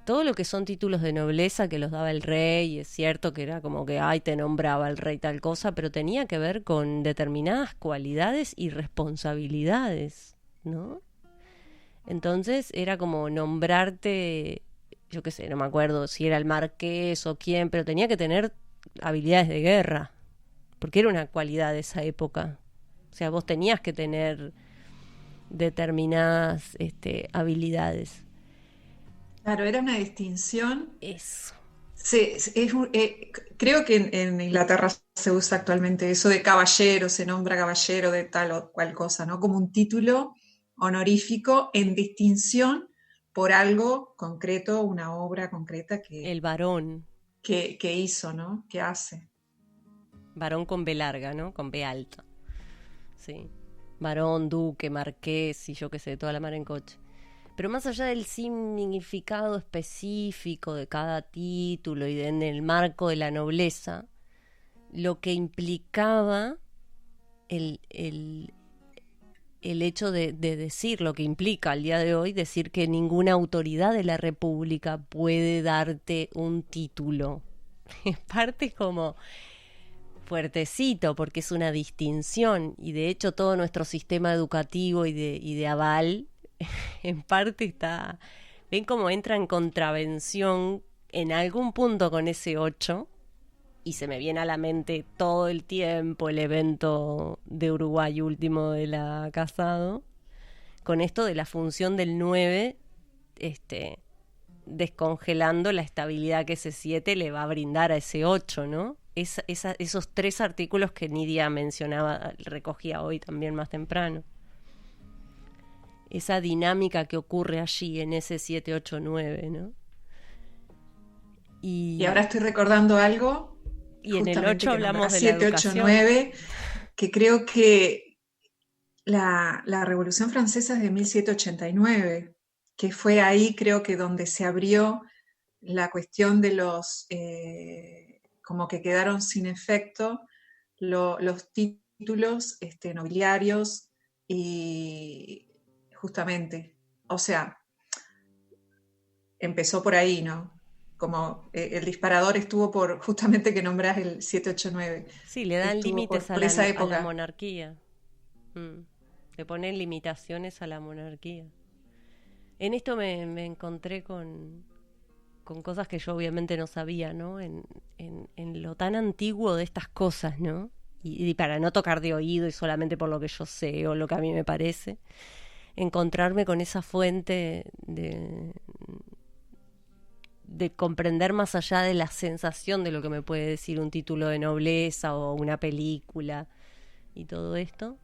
[SPEAKER 2] todo lo que son títulos de nobleza que los daba el rey, y es cierto que era como que, te nombraba el rey tal cosa, pero tenía que ver con determinadas cualidades y responsabilidades, ¿no? Entonces era como nombrarte, yo qué sé, no me acuerdo si era el marqués o quién, pero tenía que tener habilidades de guerra, porque era una cualidad de esa época. O sea, vos tenías que tener determinadas habilidades.
[SPEAKER 5] Claro, era una distinción.
[SPEAKER 2] Eso.
[SPEAKER 5] Creo que en Inglaterra se usa actualmente eso de caballero, se nombra caballero de tal o cual cosa, ¿no? Como un título honorífico en distinción por algo concreto, una obra concreta
[SPEAKER 2] el varón
[SPEAKER 5] que hizo, ¿no? Que hace.
[SPEAKER 2] Varón con B larga, ¿no? Con B alta. Sí. Varón, duque, marqués y yo qué sé, toda la mar en coche. Pero más allá del significado específico de cada título y en el marco de la nobleza, lo que implicaba el hecho de decir, lo que implica al día de hoy, decir que ninguna autoridad de la República puede darte un título. En parte es como fuertecito, porque es una distinción, y de hecho todo nuestro sistema educativo y de aval, en parte está... ¿Ven cómo entra en contravención en algún punto con ese 8? Y se me viene a la mente todo el tiempo el evento de Uruguay último de la Casado, con esto de la función del 9, descongelando la estabilidad que ese 7 le va a brindar a ese 8, ¿no? Esos 3 artículos que Nidia mencionaba, recogía hoy también más temprano. Esa dinámica que ocurre allí en ese 7, 8, 9, ¿no?
[SPEAKER 5] Y ahora estoy recordando algo.
[SPEAKER 2] Y en el 8 hablamos de la
[SPEAKER 5] 7, 8,
[SPEAKER 2] educación.
[SPEAKER 5] 9, que creo que la Revolución Francesa es de 1789, que fue ahí creo que donde se abrió la cuestión de los, como que quedaron sin efecto los títulos nobiliarios y justamente, o sea, empezó por ahí, ¿no? Como el disparador estuvo por justamente que nombrás el 789.
[SPEAKER 2] Sí, le dan límites a la monarquía. Le ponen limitaciones a la monarquía. En esto me encontré con cosas que yo obviamente no sabía, ¿no? En lo tan antiguo de estas cosas, ¿no? Y para no tocar de oído y solamente por lo que yo sé o lo que a mí me parece, encontrarme con esa fuente de comprender más allá de la sensación de lo que me puede decir un título de nobleza o una película y todo esto.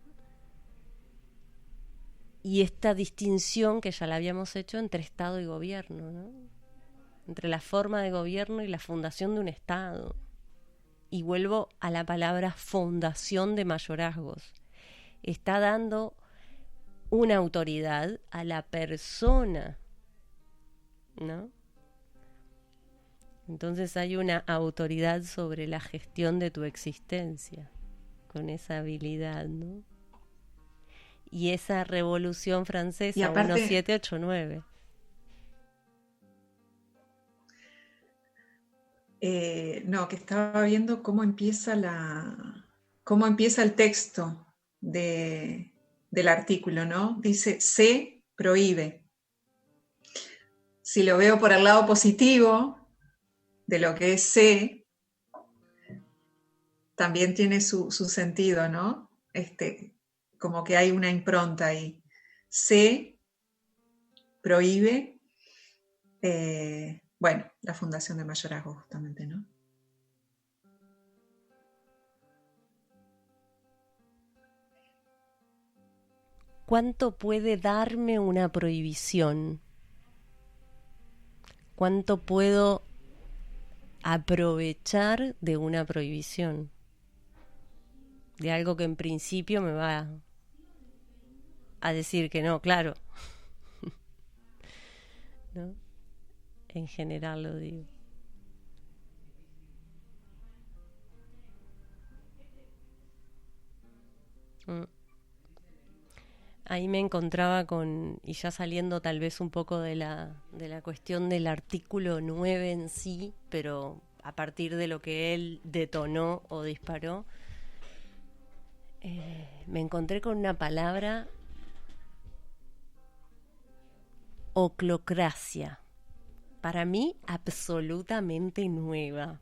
[SPEAKER 2] Y esta distinción que ya la habíamos hecho entre Estado y gobierno, ¿no? entre la forma de gobierno y la fundación de un Estado. Y vuelvo a la palabra fundación de mayorazgos. Está dando una autoridad a la persona, ¿no? Entonces hay una autoridad sobre la gestión de tu existencia, con esa habilidad, ¿no? Y esa Revolución Francesa,
[SPEAKER 5] Y aparte,
[SPEAKER 2] 1789.
[SPEAKER 5] No, que estaba viendo cómo empieza el texto del artículo, ¿no? Dice, se prohíbe. Si lo veo por el lado positivo de lo que es se, también tiene su sentido, ¿no? Como que hay una impronta ahí. Se prohíbe, bueno, la Fundación de Mayorazgo justamente, ¿no?
[SPEAKER 2] ¿Cuánto puede darme una prohibición? ¿Cuánto puedo aprovechar de una prohibición? De algo que en principio me va a decir que no, claro. ¿No? En general lo digo. Ahí me encontraba con, y ya saliendo tal vez un poco de la cuestión del artículo 9 en sí, pero a partir de lo que él detonó o disparó, me encontré con una palabra, oclocracia, para mí absolutamente nueva,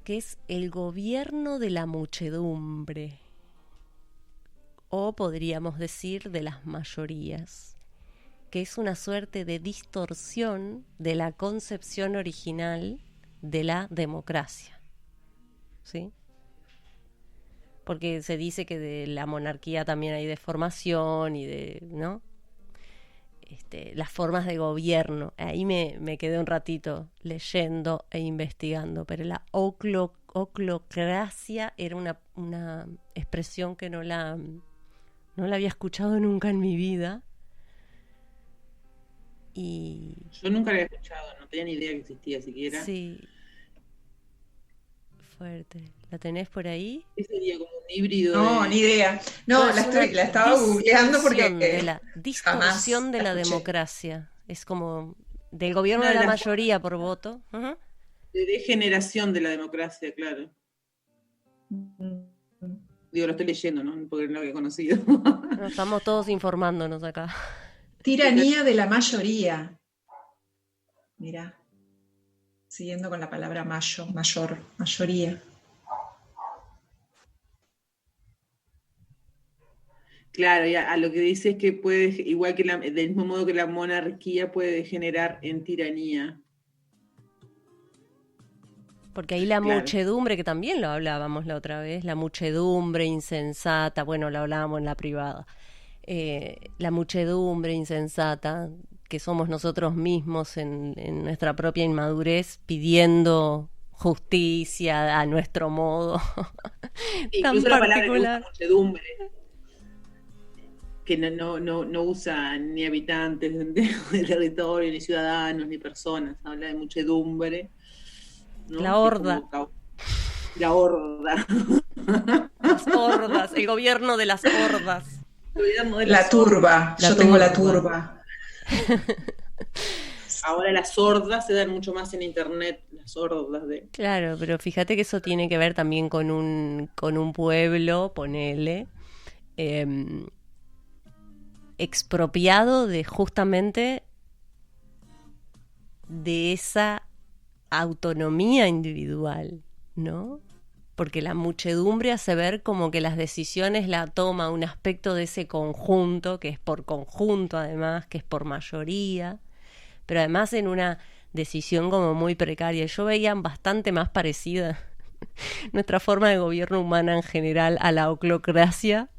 [SPEAKER 2] que es el gobierno de la muchedumbre, o podríamos decir de las mayorías, que es una suerte de distorsión de la concepción original de la democracia, ¿sí? Porque se dice que de la monarquía también hay deformación y de, ¿no? Las formas de gobierno. Ahí me quedé un ratito leyendo e investigando, pero la oclocracia era una expresión que no la había escuchado nunca en mi vida. Y
[SPEAKER 3] yo nunca la había escuchado, no tenía ni idea que existía siquiera.
[SPEAKER 2] Sí. Fuerte. ¿La tenés por ahí?
[SPEAKER 3] ¿Qué sería como un híbrido?
[SPEAKER 5] No, ni idea. No, la estaba googleando porque
[SPEAKER 2] de la distorsión de la democracia. Es como del gobierno de la mayoría por voto. Uh-huh.
[SPEAKER 3] De degeneración de la democracia, claro. Digo, lo estoy leyendo, ¿no? Porque no lo había conocido.
[SPEAKER 2] No, estamos todos informándonos acá.
[SPEAKER 5] Tiranía de la mayoría. Mirá. Siguiendo con la palabra mayoría.
[SPEAKER 3] Claro, y a lo que dice es que puede, igual que del mismo modo que la monarquía puede degenerar en tiranía.
[SPEAKER 2] Porque ahí la muchedumbre, que también lo hablábamos la otra vez, la muchedumbre insensata, bueno, lo hablábamos en la privada, la muchedumbre insensata, que somos nosotros mismos en nuestra propia inmadurez, pidiendo justicia a nuestro modo. Tan
[SPEAKER 3] incluso
[SPEAKER 2] particular.
[SPEAKER 3] La palabra muchedumbre, que no usa ni habitantes del territorio, ni ciudadanos, ni personas, habla de muchedumbre, ¿no?
[SPEAKER 2] La horda.
[SPEAKER 3] La horda.
[SPEAKER 2] Las hordas, el gobierno de las hordas.
[SPEAKER 5] La turba, yo tengo la turba.
[SPEAKER 3] Ahora las hordas se dan mucho más en internet, las hordas de...
[SPEAKER 2] Claro, pero fíjate que eso tiene que ver también con un pueblo, ponele, expropiado de justamente de esa autonomía individual, ¿no? Porque la muchedumbre hace ver como que las decisiones la toma un aspecto de ese conjunto, que es por conjunto además, que es por mayoría, pero además en una decisión como muy precaria. Yo veía bastante más parecida nuestra forma de gobierno humana en general a la oclocracia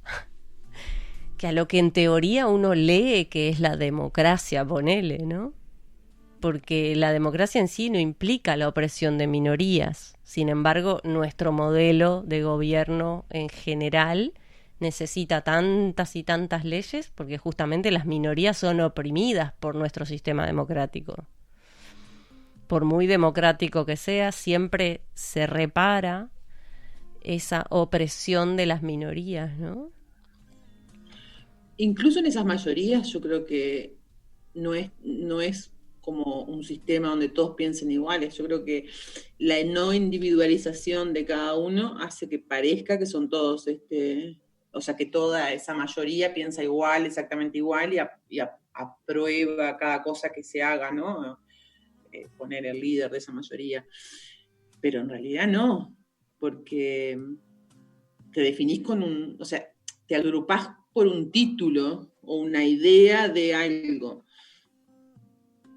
[SPEAKER 2] que a lo que en teoría uno lee que es la democracia, ponele, ¿no? porque la democracia en sí no implica la opresión de minorías. Sin embargo, nuestro modelo de gobierno en general necesita tantas y tantas leyes porque justamente las minorías son oprimidas por nuestro sistema democrático. Por muy democrático que sea, siempre se repara esa opresión de las minorías, ¿no?
[SPEAKER 3] Incluso en esas mayorías yo creo que no es como un sistema donde todos piensen iguales. Yo creo que la no individualización de cada uno hace que parezca que son todos, o sea, que toda esa mayoría piensa igual, exactamente igual, y aprueba cada cosa que se haga, ¿no? Poner el líder de esa mayoría. Pero en realidad no, porque te definís o sea, te agrupás por un título o una idea de algo,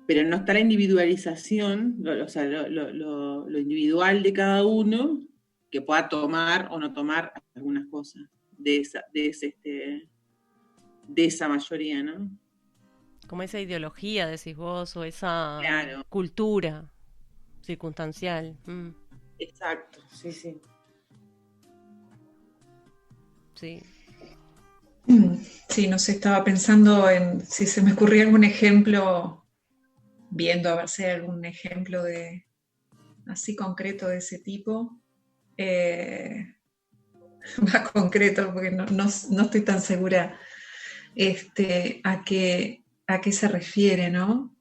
[SPEAKER 3] pero no está la individualización, o sea, lo individual de cada uno, que pueda tomar o no tomar algunas cosas de esa mayoría, ¿no?
[SPEAKER 2] Como esa ideología, decís vos, o esa
[SPEAKER 3] Claro.
[SPEAKER 2] cultura circunstancial.
[SPEAKER 3] Exacto, sí, sí.
[SPEAKER 2] Sí.
[SPEAKER 5] Sí, no sé, estaba pensando en si se me ocurría algún ejemplo, viendo a ver si hay algún ejemplo así concreto de ese tipo. Más concreto, porque no estoy tan segura a qué se refiere, ¿no?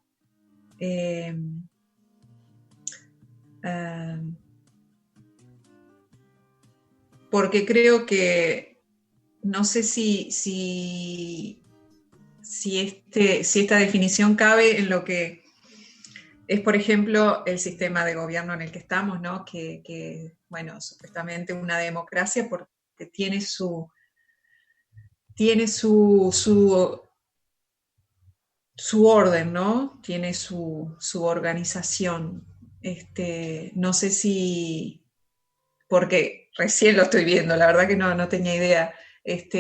[SPEAKER 5] Porque creo que no sé si esta definición cabe en lo que es, por ejemplo, el sistema de gobierno en el que estamos, ¿no? Que bueno, supuestamente una democracia porque tiene su orden, ¿no? Tiene su organización. No sé si, porque recién lo estoy viendo, la verdad que no tenía idea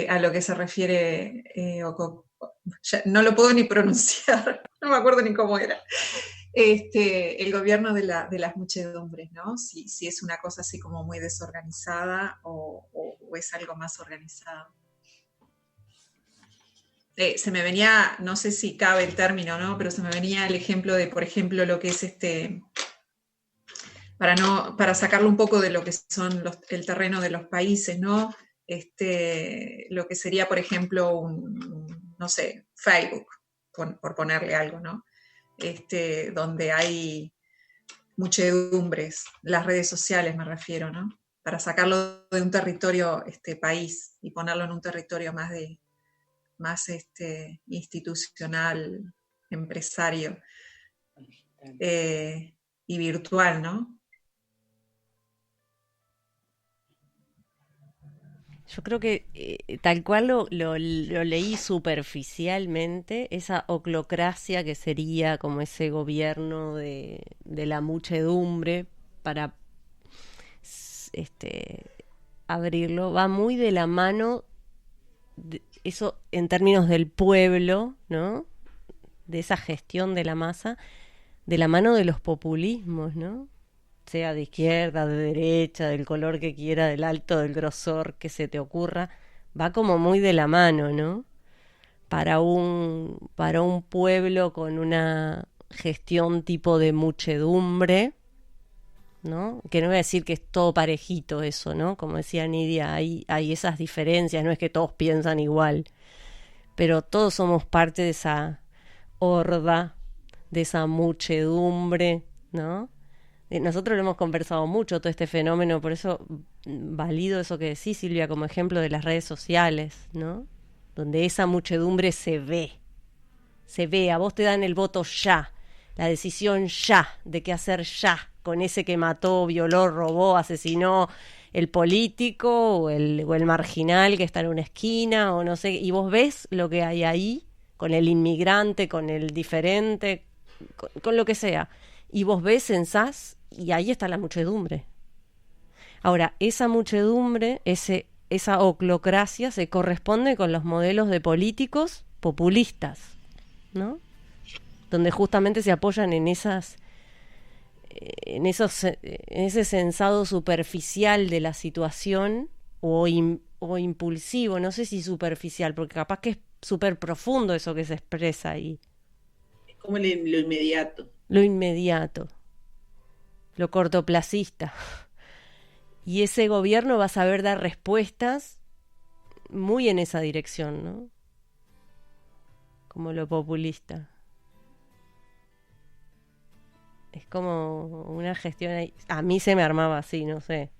[SPEAKER 5] a lo que se refiere, ya no lo puedo ni pronunciar, no me acuerdo ni cómo era. El gobierno de las muchedumbres, ¿no? Si es una cosa así como muy desorganizada o es algo más organizado. Se me venía, no sé si cabe el término, ¿no? Pero se me venía el ejemplo de, por ejemplo, lo que es para sacarlo un poco de lo que son el terreno de los países, ¿no? Lo que sería, por ejemplo, no sé, Facebook, por ponerle algo, ¿no? Donde hay muchedumbres, las redes sociales me refiero, ¿no? Para sacarlo de un territorio, país, y ponerlo en un territorio más institucional, empresario y virtual, ¿no?
[SPEAKER 2] Yo creo que tal cual lo leí superficialmente, esa oclocracia que sería como ese gobierno de la muchedumbre para abrirlo, va muy de la mano de eso en términos del pueblo, ¿no? De esa gestión de la masa, de la mano de los populismos, ¿no? Sea de izquierda, de derecha, del color que quiera, del alto, del grosor que se te ocurra, va como muy de la mano, ¿no? Para un pueblo con una gestión tipo de muchedumbre, ¿no? Que no voy a decir que es todo parejito eso, ¿no? Como decía Nidia, hay esas diferencias, no es que todos piensan igual, pero todos somos parte de esa horda, de esa muchedumbre, ¿no? Nosotros lo hemos conversado mucho, todo este fenómeno, por eso valido eso que decís, Silvia, como ejemplo de las redes sociales, ¿no? Donde esa muchedumbre se ve, a vos te dan el voto ya, la decisión ya, de qué hacer ya, con ese que mató, violó, robó, asesinó el político o el marginal que está en una esquina, o no sé, y vos ves lo que hay ahí, con el inmigrante, con el diferente, con lo que sea, y vos ves, censás, y ahí está la muchedumbre. Ahora, esa muchedumbre, esa oclocracia se corresponde con los modelos de políticos populistas, ¿no? donde justamente se apoyan en en ese sensado superficial de la situación o impulsivo, no sé si superficial, porque capaz que es súper profundo eso que se expresa ahí.
[SPEAKER 3] Es como lo inmediato.
[SPEAKER 2] Lo inmediato, lo cortoplacista. Y ese gobierno va a saber dar respuestas muy en esa dirección, ¿no? Como lo populista. Es como una gestión ahí. A mí se me armaba así, no sé.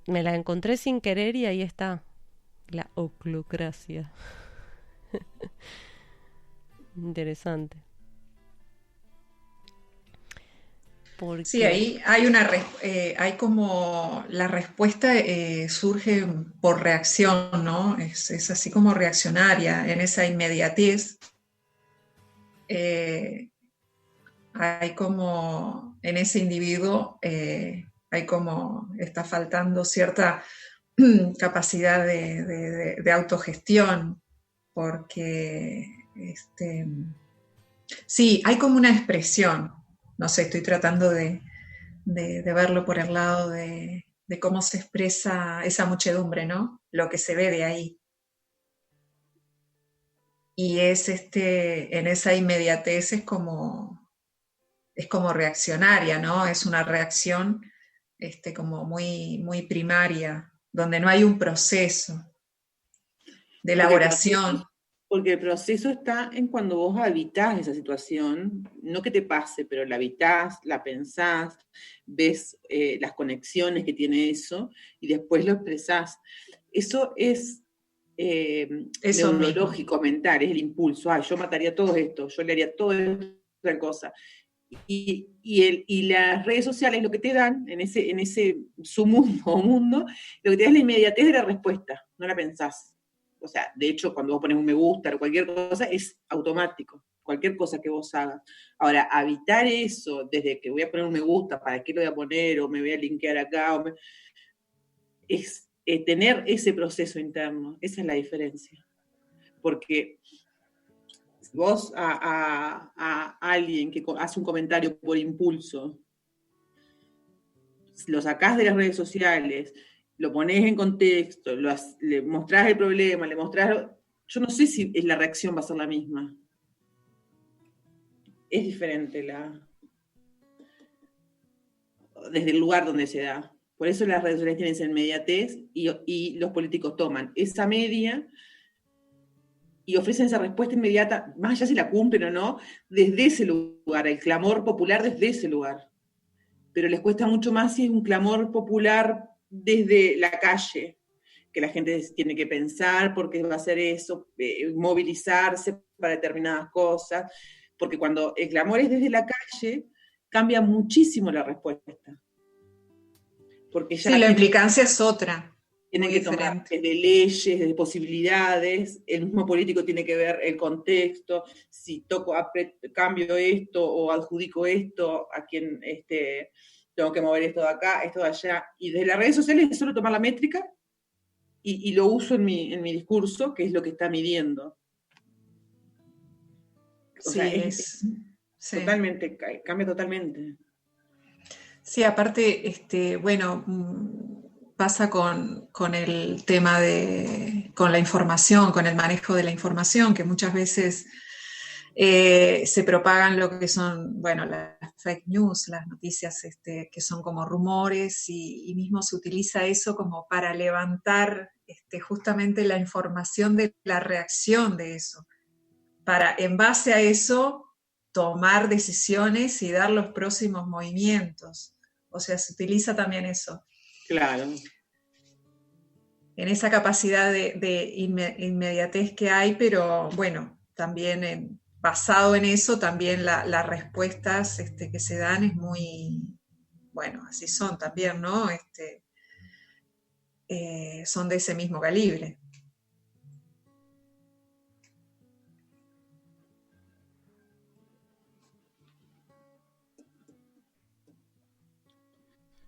[SPEAKER 2] Me la encontré sin querer y ahí está. La oclocracia. Interesante. Porque...
[SPEAKER 5] Sí, ahí hay hay como la respuesta surge por reacción, ¿no? Es así como reaccionaria, en esa inmediatez. Hay como, en ese individuo, hay como, está faltando cierta capacidad de autogestión, porque sí, hay como una expresión, no sé, estoy tratando de verlo por el lado de cómo se expresa esa muchedumbre, ¿no? Lo que se ve de ahí. Y es en esa inmediatez es como reaccionaria, ¿no? Es una reacción como muy, muy primaria, donde no hay un proceso de elaboración.
[SPEAKER 3] Porque el proceso está en cuando vos habitás esa situación, no que te pase, pero la habitás, la pensás, ves las conexiones que tiene eso y después lo expresás. Eso es
[SPEAKER 5] Eso
[SPEAKER 3] neurológico, mental, es el impulso. Yo mataría todo esto, yo le haría toda cosa. Y las redes sociales lo que te dan en ese submundo o mundo, lo que te da es la inmediatez de la respuesta, no la pensás. O sea, de hecho, cuando vos pones un me gusta o cualquier cosa, es automático, cualquier cosa que vos hagas. Ahora, habitar eso, desde que voy a poner un me gusta, ¿para qué lo voy a poner? O me voy a linkear acá, es tener ese proceso interno, esa es la diferencia. Porque vos a alguien que hace un comentario por impulso, lo sacás de las redes sociales, lo ponés en contexto, le mostrás el problema, le mostrás... Yo no sé si la reacción va a ser la misma. Es diferente desde el lugar donde se da. Por eso las redes sociales tienen esa inmediatez y los políticos toman esa media y ofrecen esa respuesta inmediata, más allá si la cumplen o no, desde ese lugar, el clamor popular desde ese lugar. Pero les cuesta mucho más si es un clamor popular desde la calle, que la gente tiene que pensar por qué va a hacer eso, movilizarse para determinadas cosas, porque cuando el clamor es desde la calle, cambia muchísimo la respuesta. Porque ya
[SPEAKER 5] sí, la implicancia es otra.
[SPEAKER 3] Tienen que tomar desde leyes, desde posibilidades, el mismo político tiene que ver el contexto, si cambio esto o adjudico esto, a quien tengo que mover esto de acá, esto de allá. Y desde las redes sociales es solo tomar la métrica y lo uso en mi discurso, que es lo que está midiendo. O
[SPEAKER 5] sí,
[SPEAKER 3] sea,
[SPEAKER 5] sí.
[SPEAKER 3] Totalmente, cambia totalmente.
[SPEAKER 5] Sí, aparte, bueno, pasa con el tema con la información, con el manejo de la información, que muchas veces se propagan lo que son, bueno, las fake news, las noticias que son como rumores y mismo se utiliza eso como para levantar justamente la información de la reacción de eso, para en base a eso tomar decisiones y dar los próximos movimientos. O sea, se utiliza también eso.
[SPEAKER 3] Claro.
[SPEAKER 5] En esa capacidad de inmediatez que hay, pero bueno, también basado en eso, también las respuestas que se dan es muy, bueno, así son también, ¿no? Son de ese mismo calibre.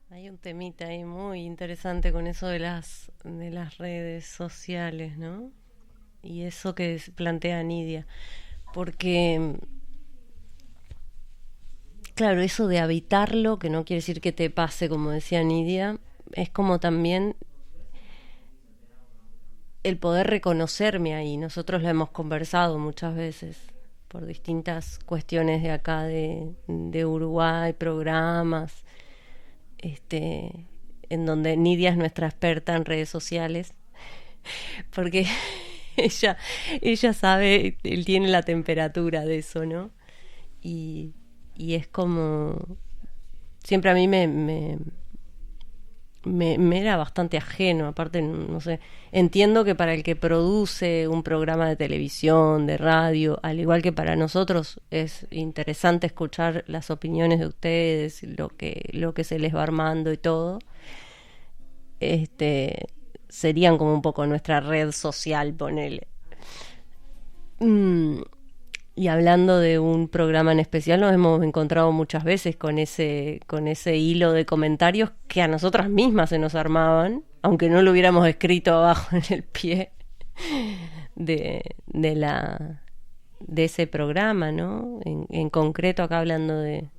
[SPEAKER 2] Hay un temita ahí muy interesante con eso de las redes sociales, ¿no? Y eso que plantea Nidia. Porque, claro, eso de habitarlo, que no quiere decir que te pase, como decía Nidia, es como también el poder reconocerme ahí. Nosotros lo hemos conversado muchas veces por distintas cuestiones de acá de Uruguay, programas, en donde Nidia es nuestra experta en redes sociales, porque ella sabe, él tiene la temperatura de eso, ¿no? Y, y es como, siempre a mí me era bastante ajeno, aparte, no sé, entiendo que para el que produce un programa de televisión, de radio, al igual que para nosotros, es interesante escuchar las opiniones de ustedes, lo que se les va armando y todo. Serían como un poco nuestra red social, ponele. Y hablando de un programa en especial, nos hemos encontrado muchas veces con ese hilo de comentarios que a nosotras mismas se nos armaban, aunque no lo hubiéramos escrito abajo en el pie de ese programa, ¿no? En concreto, acá hablando de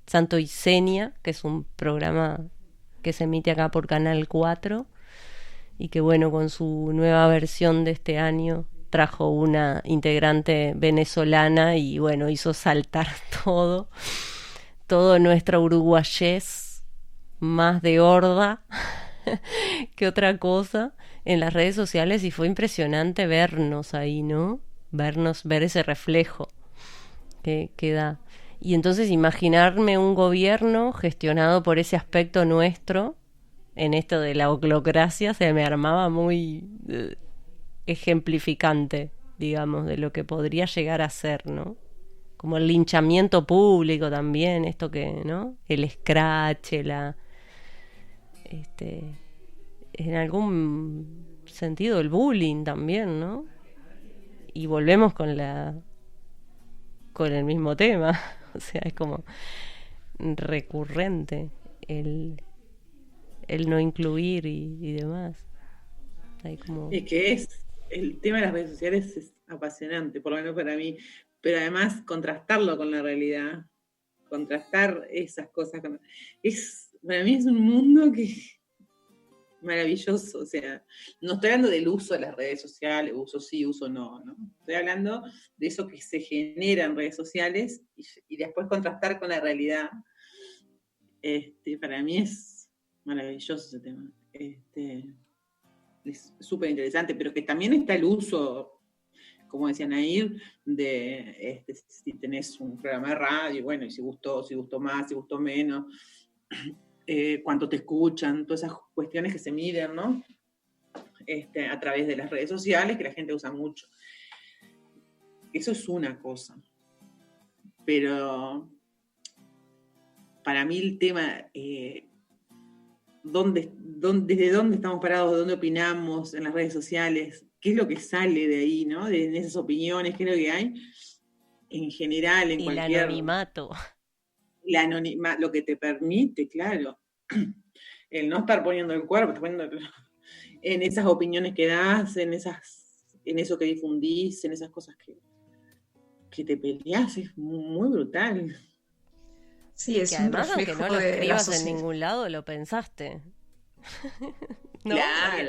[SPEAKER 2] Santo y Seña, que es un programa que se emite acá por Canal 4 y que, bueno, con su nueva versión de este año trajo una integrante venezolana y, bueno, hizo saltar todo nuestra uruguayés, más de horda que otra cosa, en las redes sociales, y fue impresionante vernos ahí, ¿no? Ver ese reflejo que da. Y entonces imaginarme un gobierno gestionado por ese aspecto nuestro, en esto de la oclocracia, se me armaba muy ejemplificante, digamos, de lo que podría llegar a ser, ¿no? Como el linchamiento público también, esto que, ¿no? El escrache, en algún sentido el bullying también, ¿no? Y volvemos con el mismo tema, o sea, es como recurrente el no incluir y demás. Hay como...
[SPEAKER 3] Es que el tema de las redes sociales es apasionante, por lo menos para mí, pero además contrastarlo con la realidad, contrastar esas cosas, para mí es un mundo que maravilloso, o sea, no estoy hablando del uso de las redes sociales, uso sí, uso no, estoy hablando de eso que se genera en redes sociales y después contrastar con la realidad. Para mí es maravilloso ese tema. Es súper interesante, pero que también está el uso, como decía Nair, de si tenés un programa de radio, bueno, y si gustó más, si gustó menos, cuánto te escuchan, todas esas cuestiones que se miden, ¿no? A través de las redes sociales, que la gente usa mucho. Eso es una cosa. Pero para mí el tema... desde dónde estamos parados, de dónde opinamos en las redes sociales, qué es lo que sale de ahí, ¿no? De esas opiniones, qué es lo que hay en general, en cualquier...
[SPEAKER 2] El anonimato.
[SPEAKER 3] Lo que te permite, claro, el no estar poniendo el cuerpo, en esas opiniones que das, en eso que difundís, en esas cosas que te peleás, es muy brutal.
[SPEAKER 5] Sí, es
[SPEAKER 2] que
[SPEAKER 5] un
[SPEAKER 2] además, aunque
[SPEAKER 5] reflejo
[SPEAKER 2] no lo
[SPEAKER 5] de la
[SPEAKER 2] escribas en
[SPEAKER 5] sociedad.
[SPEAKER 2] ningún lado, lo pensaste. ¿No?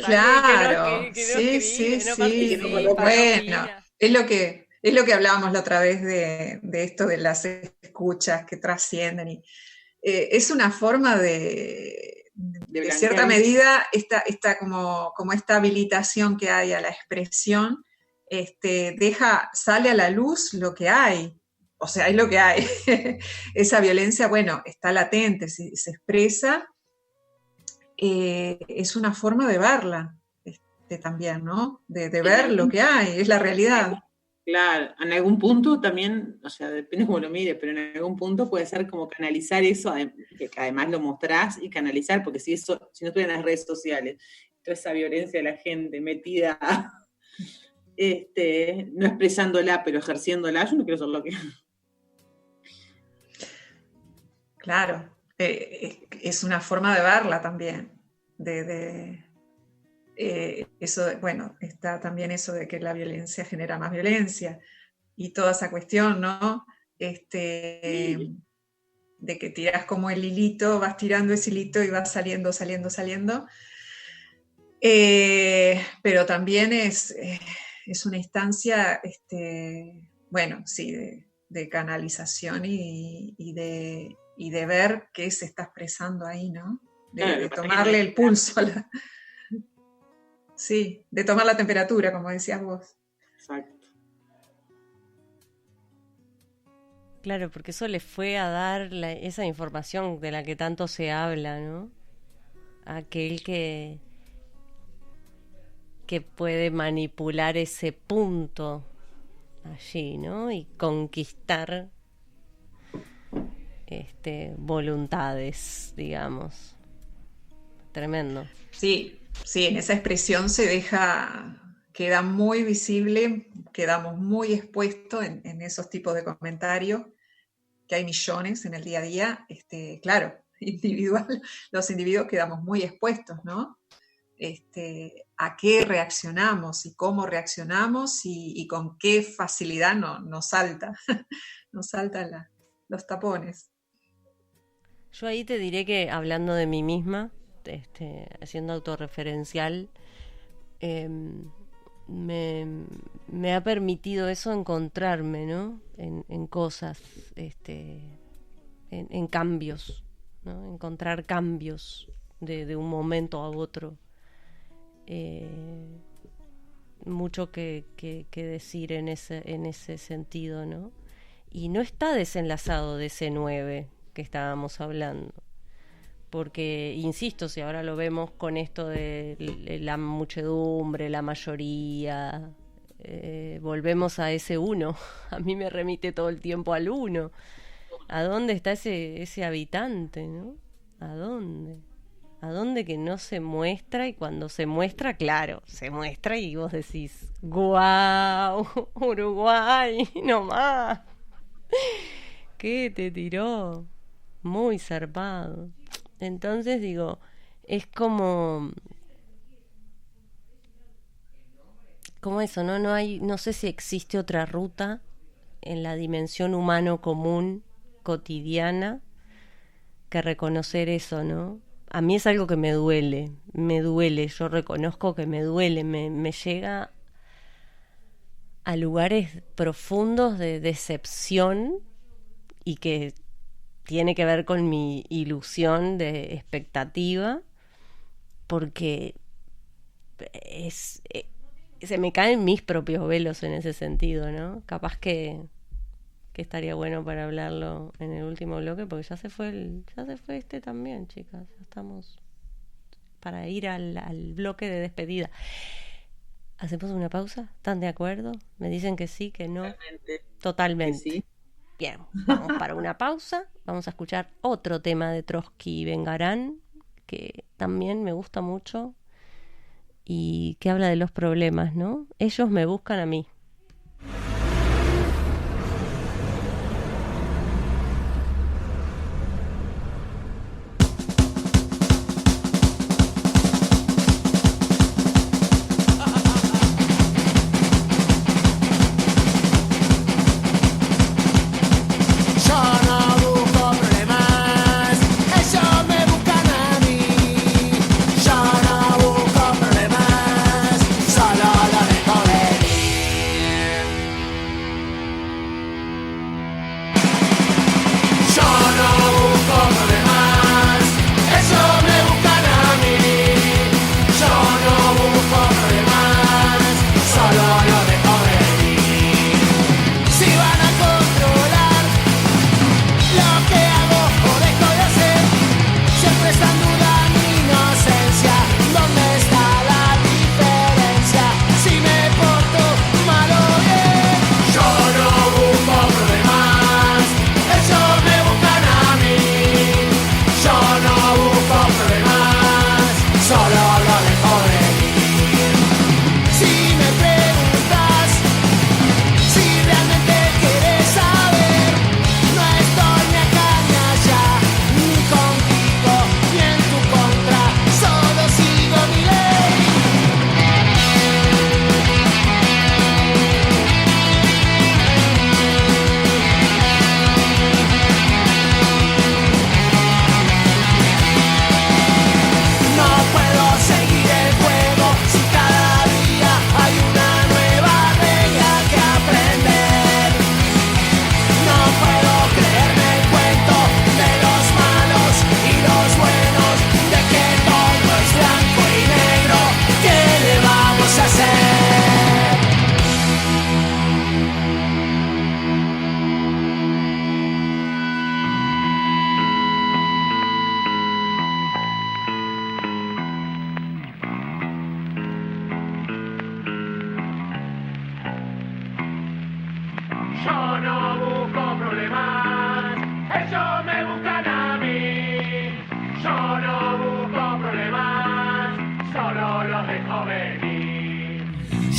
[SPEAKER 3] Claro.
[SPEAKER 5] Sí.
[SPEAKER 2] Participa,
[SPEAKER 5] Bueno, es lo que hablábamos la otra vez de esto de las escuchas que trascienden. Y, es una forma de cierta medida, esta como esta habilitación que hay a la expresión, sale a la luz lo que hay. O sea, es lo que hay. Esa violencia, bueno, está latente, se expresa. Es una forma de verla también, ¿no? De ver lo que hay, es la realidad.
[SPEAKER 3] Claro, en algún punto también, o sea, depende cómo lo mires, pero en algún punto puede ser como canalizar eso, que además lo mostrás y canalizar, porque si no estuviera en las redes sociales, toda esa violencia de la gente metida, no expresándola, pero ejerciéndola, yo no quiero ser lo que...
[SPEAKER 5] Claro, es una forma de verla también. Bueno, está también eso de que la violencia genera más violencia y toda esa cuestión, ¿no? De que tiras como el hilito, vas tirando ese hilito y vas saliendo. Pero también es una instancia, bueno, sí, de canalización y de ver qué se está expresando ahí, ¿no? De tomarle el pulso sí, de tomar la temperatura, como decías vos.
[SPEAKER 3] Exacto.
[SPEAKER 2] Claro, porque eso le fue a dar esa información de la que tanto se habla, ¿no? Aquel que puede manipular ese punto allí, ¿no? Y conquistar voluntades, digamos. Tremendo.
[SPEAKER 5] Sí, en esa expresión queda muy visible, quedamos muy expuestos en esos tipos de comentarios, que hay millones en el día a día. Claro, los individuos quedamos muy expuestos, ¿no? A qué reaccionamos y cómo reaccionamos y con qué facilidad nos saltan los tapones.
[SPEAKER 2] Yo ahí te diré que, hablando de mí misma, siendo autorreferencial, me ha permitido eso encontrarme, ¿no? En cosas, en cambios, ¿no? Encontrar cambios de un momento a otro. Mucho que decir en ese sentido, ¿no? Y no está desenlazado de ese 9 que estábamos hablando, porque, insisto, si ahora lo vemos con esto de la muchedumbre, la mayoría, volvemos a ese 1. A mí me remite todo el tiempo al 1. ¿A dónde está ese habitante, no? ¿A dónde? ¿A dónde que no se muestra? Y cuando se muestra, claro, se muestra y vos decís, ¡guau! Uruguay, no más. ¿Qué te tiró? Muy zarpado. Entonces digo, es como eso, ¿no? No sé si existe otra ruta en la dimensión humano común, cotidiana, que reconocer eso, ¿no? A mí es algo que me duele, yo reconozco que me duele, me llega a lugares profundos de decepción, y que tiene que ver con mi ilusión de expectativa, porque se me caen mis propios velos en ese sentido, ¿no? Capaz que estaría bueno para hablarlo en el último bloque, porque ya se fue también, chicas. Ya estamos para ir al bloque de despedida. ¿Hacemos una pausa? ¿Están de acuerdo? ¿Me dicen que sí, que no? Totalmente.
[SPEAKER 3] Sí.
[SPEAKER 2] Bien, vamos para una pausa. Vamos a escuchar otro tema de Trotsky y Vengarán, que también me gusta mucho y que habla de los problemas, ¿no? Ellos me buscan a mí.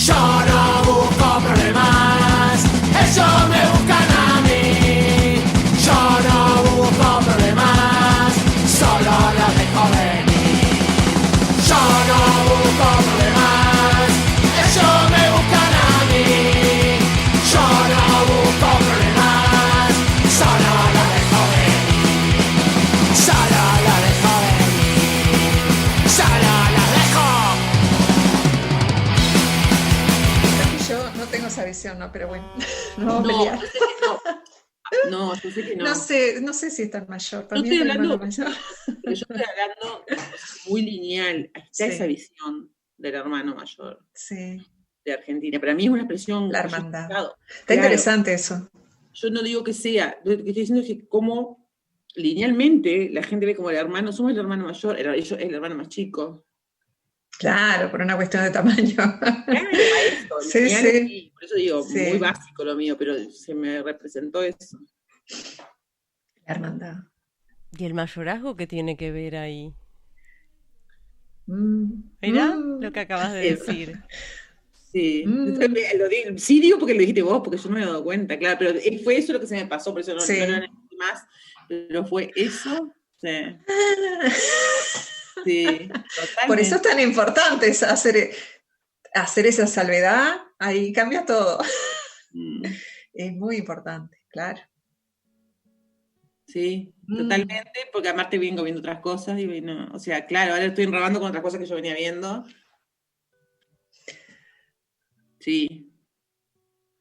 [SPEAKER 4] Yo no busco problemas, ellos me buscan a mí. Yo no busco problemas, solo los dejo venir. Yo no busco problemas, ellos me buscan a mí. Yo no busco problemas, solo los dejo venir. Solo los dejo venir. Solo los dejo.
[SPEAKER 5] Yo no tengo esa visión, ¿no? Pero bueno, no vamos a pelear.
[SPEAKER 3] yo sé que no. No, yo sé que no.
[SPEAKER 5] No sé si es tan mayor. Para
[SPEAKER 3] Yo
[SPEAKER 5] mí
[SPEAKER 3] estoy
[SPEAKER 5] es el hermano
[SPEAKER 3] hablando,
[SPEAKER 5] mayor.
[SPEAKER 3] pero yo estoy hablando muy lineal. Está
[SPEAKER 5] Sí.
[SPEAKER 3] esa visión del hermano mayor
[SPEAKER 5] Sí,
[SPEAKER 3] de Argentina. Para mí es una expresión
[SPEAKER 5] la
[SPEAKER 3] que yo he
[SPEAKER 5] hermandad.
[SPEAKER 3] escuchado.
[SPEAKER 5] Está
[SPEAKER 3] Claro,
[SPEAKER 5] interesante eso.
[SPEAKER 3] yo no digo que sea, lo que estoy diciendo es que como linealmente la gente ve como el hermano, somos el hermano mayor, ellos es el hermano más chico.
[SPEAKER 5] Claro, por una cuestión de tamaño.
[SPEAKER 3] Claro, a eso,
[SPEAKER 5] Sí,
[SPEAKER 3] lineal,
[SPEAKER 5] sí.
[SPEAKER 3] sí. Por eso digo,
[SPEAKER 5] Sí.
[SPEAKER 3] muy básico lo mío, pero se me representó eso.
[SPEAKER 5] La hermandad.
[SPEAKER 2] ¿Y el mayorazgo qué tiene que ver ahí?
[SPEAKER 5] Mm,
[SPEAKER 2] Mirá
[SPEAKER 5] mm,
[SPEAKER 2] lo que acabas de decir.
[SPEAKER 3] Sí,
[SPEAKER 5] Mm.
[SPEAKER 3] sí digo porque lo dijiste vos, porque yo no me he dado cuenta, claro, pero fue eso lo que se me pasó, por eso no,
[SPEAKER 5] Sí.
[SPEAKER 3] no lo analizé más, pero fue eso, sí, sí,
[SPEAKER 5] Por eso
[SPEAKER 3] totalmente.
[SPEAKER 5] es tan importante hacer esa salvedad, ahí cambia todo.
[SPEAKER 3] Mm,
[SPEAKER 5] Es muy importante, claro.
[SPEAKER 3] Sí,
[SPEAKER 5] Mm.
[SPEAKER 3] totalmente, porque aparte vengo viendo otras cosas y no, o sea, claro, ahora estoy enrabando con otras cosas que yo venía viendo. Sí,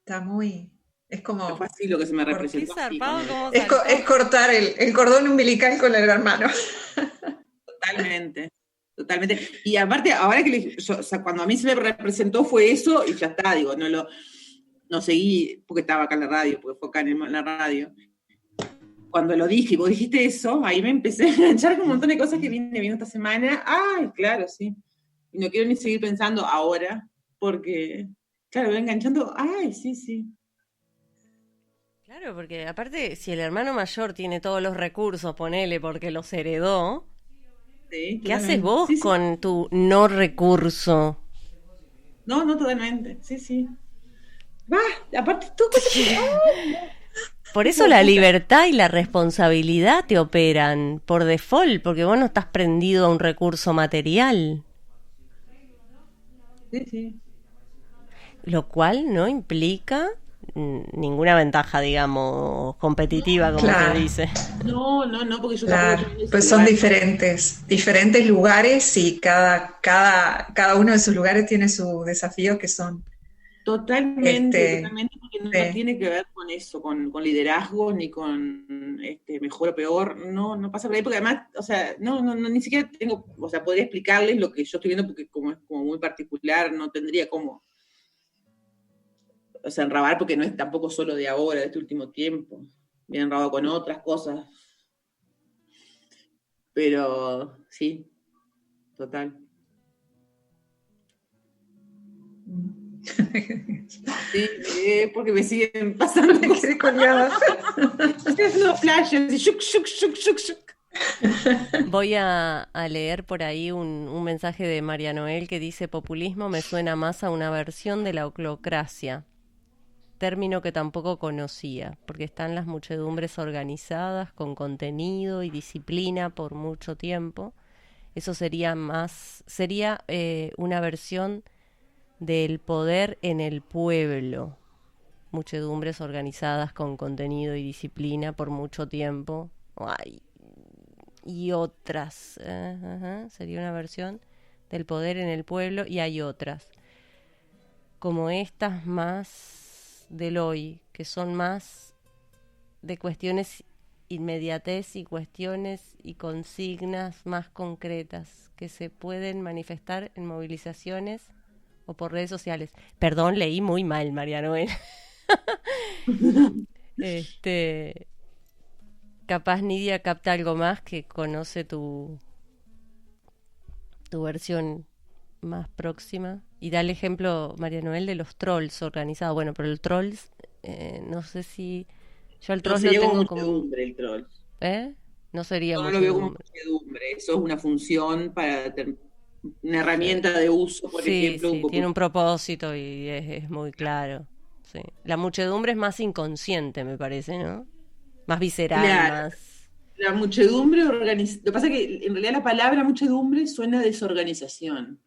[SPEAKER 5] Está muy... Es
[SPEAKER 3] pero
[SPEAKER 5] como...
[SPEAKER 3] fue así lo que se me
[SPEAKER 5] Qué
[SPEAKER 2] Qué
[SPEAKER 3] representó. así,
[SPEAKER 2] zarpado
[SPEAKER 3] cuando-
[SPEAKER 2] cómo
[SPEAKER 5] Es,
[SPEAKER 2] saltó.
[SPEAKER 5] es cortar el cordón umbilical con el hermano.
[SPEAKER 3] Totalmente, totalmente. Y aparte, ahora que o sea, cuando a mí se me representó fue eso y ya está, digo, no seguí porque estaba acá en la radio, porque fue acá en la radio. Cuando lo dije y vos dijiste eso, ahí me empecé a enganchar con un montón de cosas que vine viendo esta semana. Ay, claro, sí. Y no quiero ni seguir pensando ahora, porque, claro, voy enganchando. Ay, sí, sí.
[SPEAKER 2] Claro, porque aparte, si el hermano mayor tiene todos los recursos, ponele porque los heredó,
[SPEAKER 3] Sí,
[SPEAKER 2] ¿qué haces
[SPEAKER 3] totalmente.
[SPEAKER 2] vos
[SPEAKER 3] Sí, sí.
[SPEAKER 2] con tu no recurso?
[SPEAKER 3] No, totalmente. Sí, sí. Va, aparte, todo cosas que.
[SPEAKER 2] Por eso la libertad y la responsabilidad te operan por default, porque vos no estás prendido a un recurso material,
[SPEAKER 3] Sí, sí.
[SPEAKER 2] lo cual no implica ninguna ventaja, digamos, competitiva, como
[SPEAKER 5] Claro.
[SPEAKER 2] se dice.
[SPEAKER 3] No, porque yo
[SPEAKER 5] Claro,
[SPEAKER 3] tampoco tengo ese
[SPEAKER 5] pues son
[SPEAKER 3] lugar.
[SPEAKER 5] diferentes lugares y cada uno de sus lugares tiene sus desafíos que son...
[SPEAKER 3] Totalmente, porque no
[SPEAKER 5] sí.
[SPEAKER 3] tiene que ver con eso, con liderazgo, ni con mejor o peor, no pasa por ahí, porque además, o sea, no, ni siquiera tengo, o sea, podría explicarles lo que yo estoy viendo, porque como es como muy particular, no tendría cómo, o sea, enrabar, porque no es tampoco solo de ahora, de este último tiempo, me he enrabado con otras cosas, pero sí, total. Sí, porque me siguen pasando
[SPEAKER 5] Me
[SPEAKER 3] cosas.
[SPEAKER 5] quedé colgada.
[SPEAKER 3] Estoy haciendo flashes y shuk, shuk, shuk, shuk, shuk.
[SPEAKER 2] Voy a leer por ahí un mensaje de María Noel que dice: populismo me suena más a una versión de la oclocracia, término que tampoco conocía, porque están las muchedumbres organizadas con contenido y disciplina por mucho tiempo. Eso sería una versión del poder en el pueblo. Muchedumbres organizadas con contenido y disciplina por mucho tiempo. Ay, y otras. Sería una versión del poder en el pueblo, y hay otras. Como estas más del hoy, que son más de cuestiones inmediatez y cuestiones y consignas más concretas que se pueden manifestar en movilizaciones o por redes sociales. Perdón, leí muy mal, María Noel. Capaz Nidia capta algo más, que conoce tu versión más próxima. Y da el ejemplo, María Noel, de los trolls organizados. Bueno, pero el trolls, no sé si... Yo al
[SPEAKER 3] No
[SPEAKER 2] troll lo
[SPEAKER 3] sería como
[SPEAKER 2] tengo como...
[SPEAKER 3] muchedumbre el troll.
[SPEAKER 2] ¿Eh? No sería
[SPEAKER 3] No lo veo como
[SPEAKER 2] muchedumbre.
[SPEAKER 3] muchedumbre, eso es una función para una herramienta de uso, por
[SPEAKER 2] Sí,
[SPEAKER 3] ejemplo.
[SPEAKER 2] sí, tiene un propósito y es muy claro. Sí. La muchedumbre es más inconsciente, me parece, ¿no? Más visceral,
[SPEAKER 3] Claro,
[SPEAKER 2] más...
[SPEAKER 3] la muchedumbre organiza. Lo que pasa es que en realidad la palabra muchedumbre suena a desorganización.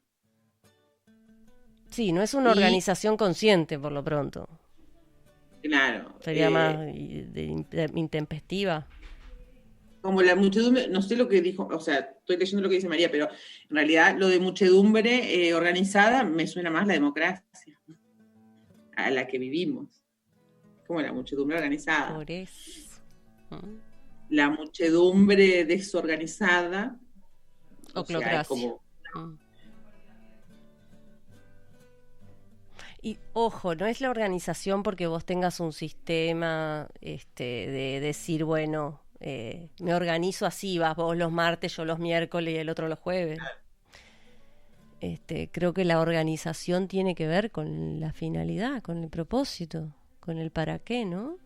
[SPEAKER 2] Sí, no es una
[SPEAKER 3] Y,
[SPEAKER 2] organización consciente, por lo pronto.
[SPEAKER 3] claro,
[SPEAKER 2] Sería más intempestiva.
[SPEAKER 3] como la muchedumbre, no sé lo que dijo, o sea, estoy leyendo lo que dice María, pero en realidad lo de muchedumbre organizada me suena más a la democracia, a la que vivimos, como la muchedumbre organizada.
[SPEAKER 2] Por eso.
[SPEAKER 3] La muchedumbre desorganizada, o sea,
[SPEAKER 2] Oclocracia.
[SPEAKER 3] es como...
[SPEAKER 2] Y ojo, no es la organización porque vos tengas un sistema de decir, bueno, me organizo así, vas vos los martes, yo los miércoles y el otro los jueves. Creo que la organización tiene que ver con la finalidad, con el propósito, con el para qué, ¿no?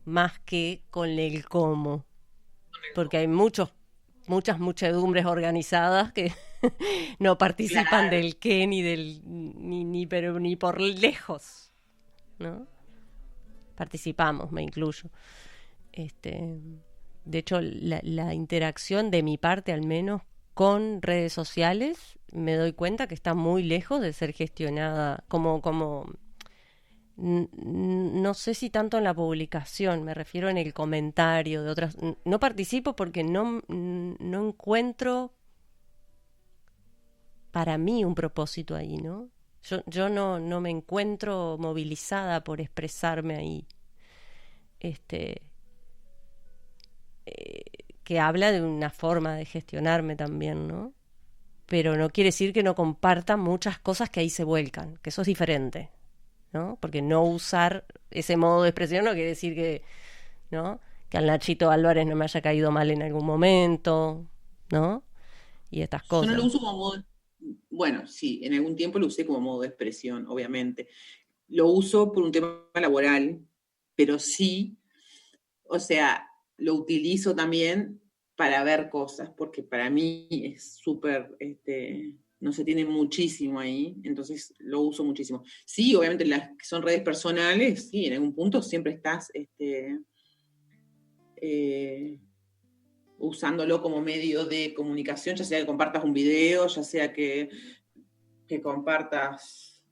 [SPEAKER 2] Más que con el cómo. Porque hay muchas muchedumbres organizadas que no participan del qué ni por lejos, ¿no? Participamos, me incluyo. De hecho, la interacción de mi parte, al menos, con redes sociales, me doy cuenta que está muy lejos de ser gestionada no sé si tanto en la publicación, me refiero en el comentario de otras. No participo porque no encuentro para mí un propósito ahí, ¿no? Yo no me encuentro movilizada por expresarme ahí. Que habla de una forma de gestionarme también, ¿no? Pero no quiere decir que no comparta muchas cosas que ahí se vuelcan, que eso es diferente, ¿no? Porque no usar ese modo de expresión no quiere decir que, ¿no? Que al Nachito Álvarez no me haya caído mal en algún momento, ¿no? Y estas cosas.
[SPEAKER 3] Yo no lo uso como modo, bueno, sí, en algún tiempo lo usé como modo de expresión, obviamente. Lo uso por un tema laboral, pero sí, o sea, lo utilizo también para ver cosas, porque para mí es súper, no se tiene muchísimo ahí, entonces lo uso muchísimo. Sí, obviamente las que son redes personales, sí, en algún punto siempre estás usándolo como medio de comunicación, ya sea que compartas un video, ya sea que compartas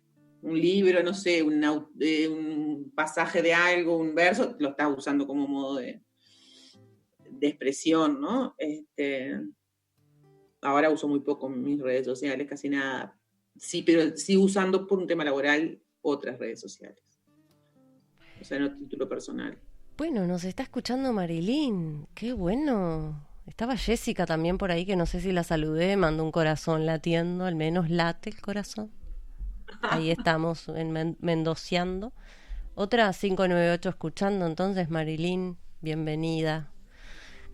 [SPEAKER 3] un libro, no sé, un pasaje de algo, un verso, lo estás usando como modo de expresión, ¿no? Ahora uso muy poco mis redes sociales, casi nada. Sí, pero sigo usando por un tema laboral otras redes sociales. O sea, no título personal.
[SPEAKER 2] Bueno, nos está escuchando Marilyn. Qué bueno. Estaba Jessica también por ahí, que no sé si la saludé, mandó un corazón latiendo, al menos late el corazón. Ahí estamos mendociando. Otra 598 escuchando, entonces Marilyn, bienvenida.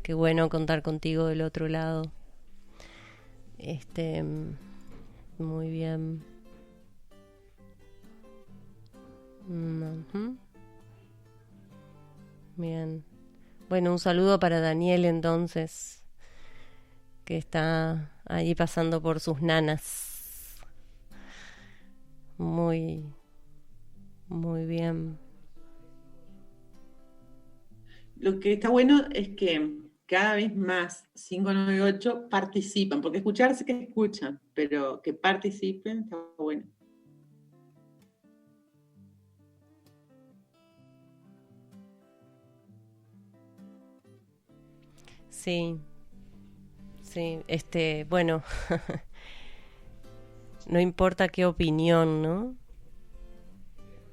[SPEAKER 2] Qué bueno contar contigo del otro lado. Muy bien. Uh-huh. Bien. Bueno, un saludo para Daniel entonces, que está ahí pasando por sus nanas. Muy bien.
[SPEAKER 3] Lo que está bueno es que cada vez más 598 participan, porque escucharse que escuchan, pero que participen está bueno.
[SPEAKER 2] Sí, bueno, no importa qué opinión, ¿no?,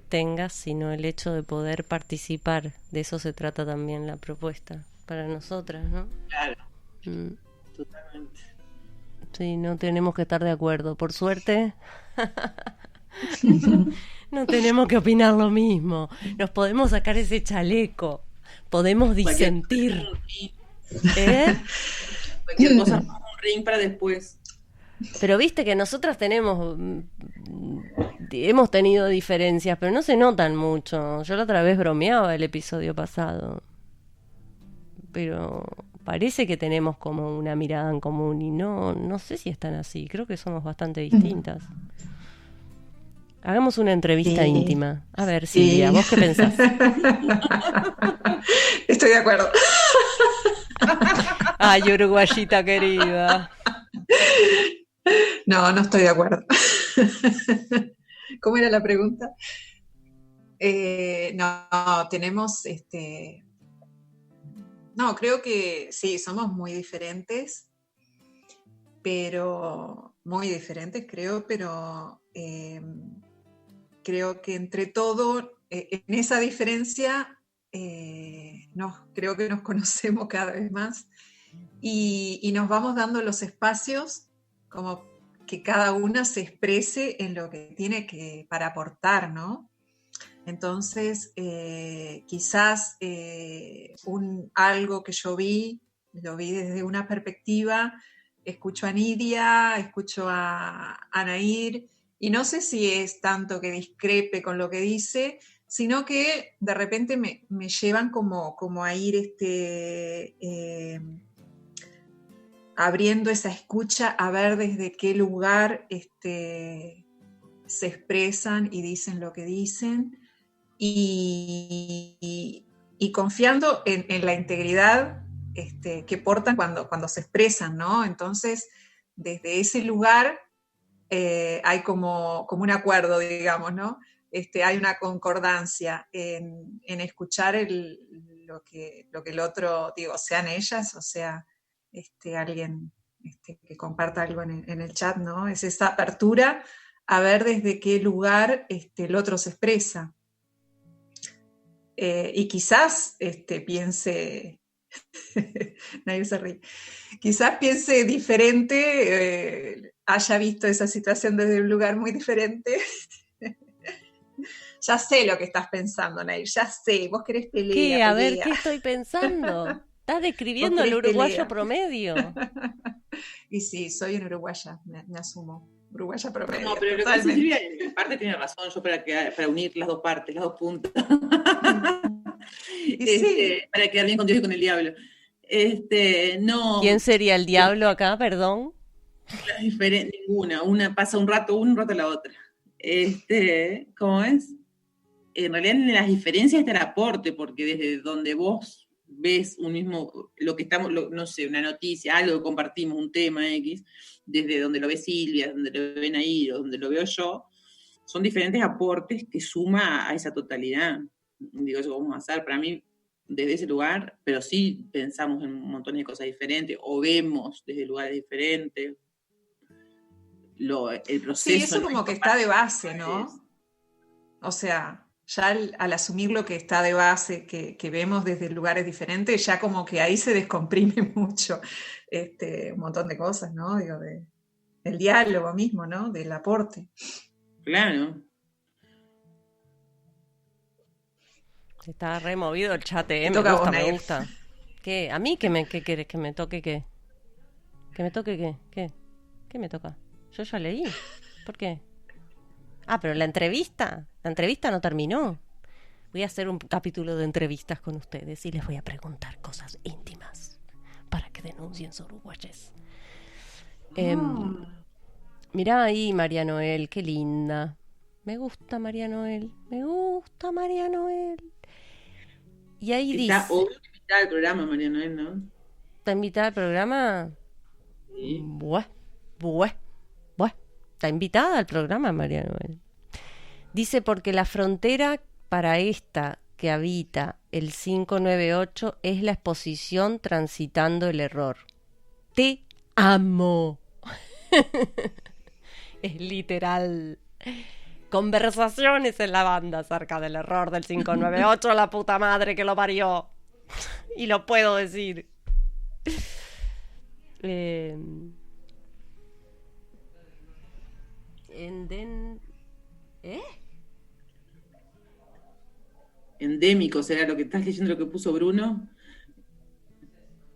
[SPEAKER 2] tengas, sino el hecho de poder participar, de eso se trata también la propuesta para nosotras, ¿no?
[SPEAKER 3] Claro, totalmente.
[SPEAKER 2] Sí, no tenemos que estar de acuerdo, por suerte. No tenemos que opinar lo mismo, nos podemos sacar ese chaleco, podemos disentir.
[SPEAKER 3] Cualquier cosa, un ring para después.
[SPEAKER 2] Pero viste que nosotras hemos tenido diferencias, pero no se notan mucho. Yo la otra vez bromeaba el episodio pasado, pero parece que tenemos como una mirada en común y no sé si están así. Creo que somos bastante distintas. Hagamos una entrevista
[SPEAKER 5] Sí.
[SPEAKER 2] íntima. A ver,
[SPEAKER 5] Sí.
[SPEAKER 2] Silvia, ¿vos qué pensás?
[SPEAKER 5] Estoy de acuerdo.
[SPEAKER 2] Ay, uruguayita querida.
[SPEAKER 5] No, no estoy de acuerdo. ¿Cómo era la pregunta? No, tenemos, no, creo que sí, somos muy diferentes, pero muy diferentes, creo, pero creo que entre todo, en esa diferencia, creo que nos conocemos cada vez más y nos vamos dando los espacios como que cada una se exprese en lo que tiene para aportar, ¿no? Entonces, quizás algo que yo lo vi desde una perspectiva, escucho a Nidia, escucho a Nair, y no sé si es tanto que discrepe con lo que dice, sino que de repente me llevan como a ir abriendo esa escucha, a ver desde qué lugar se expresan y dicen lo que dicen, y confiando en la integridad que portan cuando se expresan, ¿no? Entonces, desde ese lugar hay como un acuerdo, digamos, ¿no? Hay una concordancia en escuchar lo que el otro, digo, sean ellas, o sea, alguien que comparta algo en el chat, ¿no? Es esa apertura a ver desde qué lugar el otro se expresa. Y quizás piense, nadie se ríe, quizás piense diferente, haya visto esa situación desde un lugar muy diferente. Ya sé lo que estás pensando, Nair, ya sé, vos querés pelea.
[SPEAKER 2] ¿Qué? A ver, ¿qué estoy pensando? Estás describiendo al uruguayo promedio.
[SPEAKER 5] Y sí, soy una uruguaya, me asumo. Uruguaya promedio.
[SPEAKER 3] No, pero lo que dice Silvia, en parte tiene razón, yo para unir las dos partes, las dos puntas.
[SPEAKER 5] Sí.
[SPEAKER 3] Para quedar bien con Dios y con el diablo. No.
[SPEAKER 2] ¿Quién sería el diablo acá, perdón?
[SPEAKER 3] Ninguna, una pasa un rato la otra. ¿Cómo es? En realidad en las diferencias está el aporte, porque desde donde vos ves un mismo, lo que estamos, no sé, una noticia, algo que compartimos, un tema X, desde donde lo ve Silvia, donde lo ven ahí, o donde lo veo yo, son diferentes aportes que suma a esa totalidad. Digo, eso vamos a hacer, para mí, desde ese lugar, pero sí pensamos en un montón de cosas diferentes, o vemos desde lugares diferentes. El proceso.
[SPEAKER 5] Sí, eso como que está de base, ¿no? O sea, ya al asumir lo que está de base, que vemos desde lugares diferentes, ya como que ahí se descomprime mucho un montón de cosas, ¿no? Digo, el diálogo mismo, ¿no? Del aporte.
[SPEAKER 3] Claro.
[SPEAKER 2] Está removido el chat, me gusta. ¿Qué? ¿A mí qué querés? ¿Que me toque qué? ¿Que me toque qué? ¿Qué? ¿Qué me toca? Yo ya leí. ¿Por qué? Ah, pero la entrevista no terminó. Voy a hacer un capítulo de entrevistas con ustedes y les voy a preguntar cosas íntimas para que denuncien su uruguayés. Mirá ahí María Noel, qué linda. Me gusta María Noel. Y ahí
[SPEAKER 3] está
[SPEAKER 2] dice...
[SPEAKER 3] obvio que invitada al programa, María Noel, ¿no?
[SPEAKER 2] ¿Está invitada al programa?
[SPEAKER 3] Sí.
[SPEAKER 2] Buah. Está invitada al programa, María Noel. Dice, porque la frontera para esta que habita el 598 es la exposición transitando el error. Te amo. Es literal. Conversaciones en la banda acerca del error del 598, la puta madre que lo parió. Y lo puedo decir.
[SPEAKER 3] Endémico, ¿será lo que estás leyendo, lo que puso Bruno?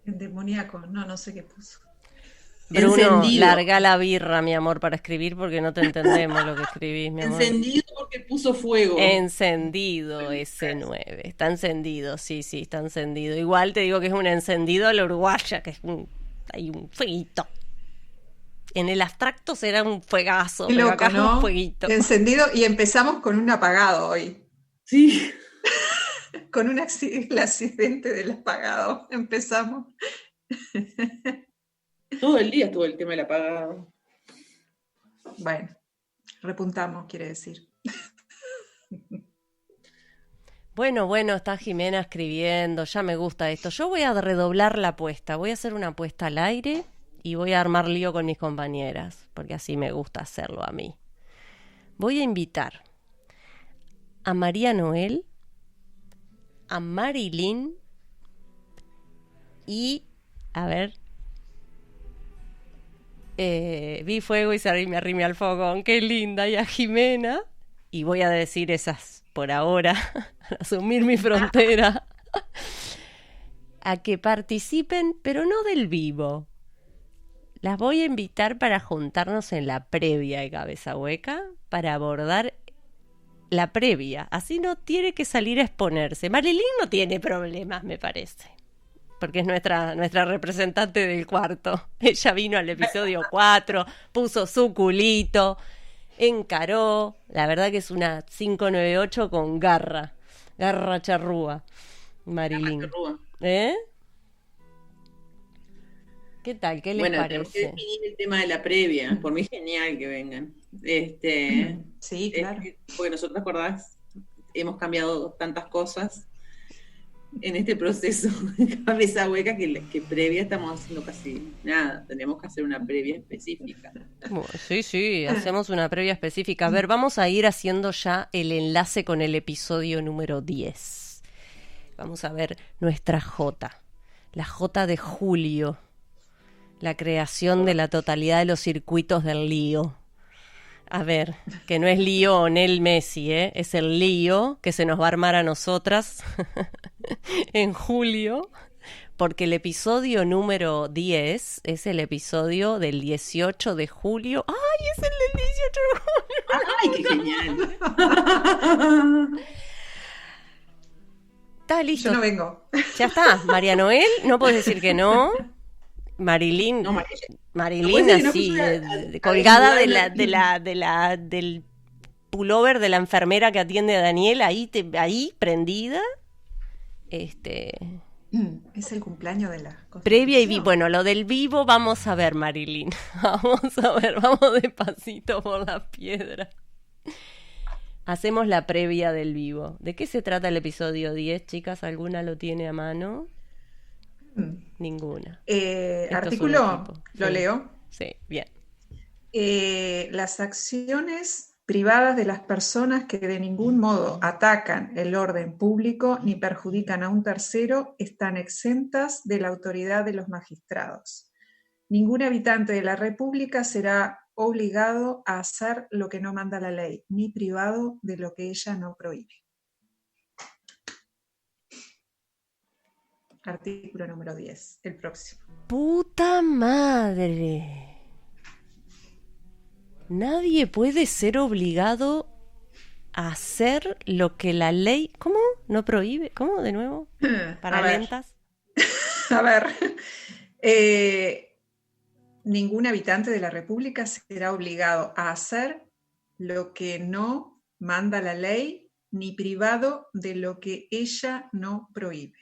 [SPEAKER 5] Demoníaco, no sé qué puso.
[SPEAKER 2] Bruno,
[SPEAKER 3] Encendido.
[SPEAKER 2] larga la birra, mi amor, para escribir porque no te entendemos lo que escribís, mi amor.
[SPEAKER 3] Encendido porque puso fuego.
[SPEAKER 2] Encendido ese 9. Está encendido, sí, está encendido. Igual te digo que es un encendido a la uruguaya, que es hay un fueguito. En el abstracto será un fuegazo,
[SPEAKER 5] Qué
[SPEAKER 2] pero
[SPEAKER 5] loco,
[SPEAKER 2] acá es
[SPEAKER 5] ¿no?
[SPEAKER 2] un fueguito.
[SPEAKER 5] Encendido y empezamos con un apagado hoy.
[SPEAKER 3] Sí.
[SPEAKER 5] Con el accidente del apagado empezamos.
[SPEAKER 3] Todo el día estuvo el tema del apagado.
[SPEAKER 5] Bueno, repuntamos, quiere decir.
[SPEAKER 2] Bueno, está Jimena escribiendo, ya me gusta esto. Yo voy a redoblar la apuesta, voy a hacer una apuesta al aire y voy a armar lío con mis compañeras, porque así me gusta hacerlo a mí. Voy a invitar a María Noel, a Marilyn y, a ver, vi fuego y me arrimé al fogón, qué linda, y a Jimena, y voy a decir esas por ahora, al asumir mi frontera, a que participen, pero no del vivo. Las voy a invitar para juntarnos en la previa de Cabeza Hueca, para abordar la previa. Así no tiene que salir a exponerse. Marilyn no tiene problemas, me parece, porque es nuestra representante del cuarto. Ella vino al episodio 4, puso su culito, encaró. La verdad que es una 598 con garra charrúa, Marilyn. ¿Eh? ¿Qué tal? ¿Qué les
[SPEAKER 3] Bueno, tenemos que
[SPEAKER 2] parece?
[SPEAKER 3] definir el tema de la previa. Por mí es genial que vengan.
[SPEAKER 5] Sí, claro.
[SPEAKER 3] Porque nosotros, acordás, hemos cambiado tantas cosas en este proceso de Cabeza Hueca que previa estamos haciendo casi nada. Tenemos que hacer una previa específica.
[SPEAKER 2] Sí, hacemos una previa específica. A ver, vamos a ir haciendo ya el enlace con el episodio número 10. Vamos a ver nuestra J, la J de Julio, la creación de la totalidad de los circuitos del lío. A ver, que no es Lionel Messi, es el lío que se nos va a armar a nosotras en julio, porque el episodio número 10 es el episodio del 18 de julio. ¡Ay, es el del 18 de julio!
[SPEAKER 3] ¡Ay, qué genial!
[SPEAKER 2] Está listo.
[SPEAKER 5] Yo no vengo.
[SPEAKER 2] Ya está. María Noel, no puedes decir que no. Marilyn,
[SPEAKER 3] No,
[SPEAKER 2] Marilyn
[SPEAKER 3] no
[SPEAKER 2] así,
[SPEAKER 3] puede
[SPEAKER 2] colgada del pullover de la enfermera que atiende a Daniel, ahí prendida.
[SPEAKER 5] Es el cumpleaños de la
[SPEAKER 2] Previa y
[SPEAKER 5] Constitución.
[SPEAKER 2] bueno, lo del vivo vamos a ver, Marilyn. Vamos a ver, vamos despacito por la piedra. Hacemos la previa del vivo. ¿De qué se trata el episodio 10, chicas? ¿Alguna lo tiene a mano? Ninguna. Esto
[SPEAKER 5] Artículo,
[SPEAKER 2] es un equipo.
[SPEAKER 5] lo
[SPEAKER 2] Sí.
[SPEAKER 5] leo.
[SPEAKER 2] Sí, bien.
[SPEAKER 5] Las acciones privadas de las personas que de ningún modo atacan el orden público ni perjudican a un tercero están exentas de la autoridad de los magistrados. Ningún habitante de la República será obligado a hacer lo que no manda la ley, ni privado de lo que ella no prohíbe. Artículo número 10, el próximo.
[SPEAKER 2] ¡Puta madre! Nadie puede ser obligado a hacer lo que la ley... ¿Cómo? ¿No prohíbe? ¿Cómo? ¿De nuevo? ¿Para
[SPEAKER 5] A ver.
[SPEAKER 2] lentas?
[SPEAKER 5] A ver, ningún habitante de la República será obligado a hacer lo que no manda la ley, ni privado de lo que ella no prohíbe.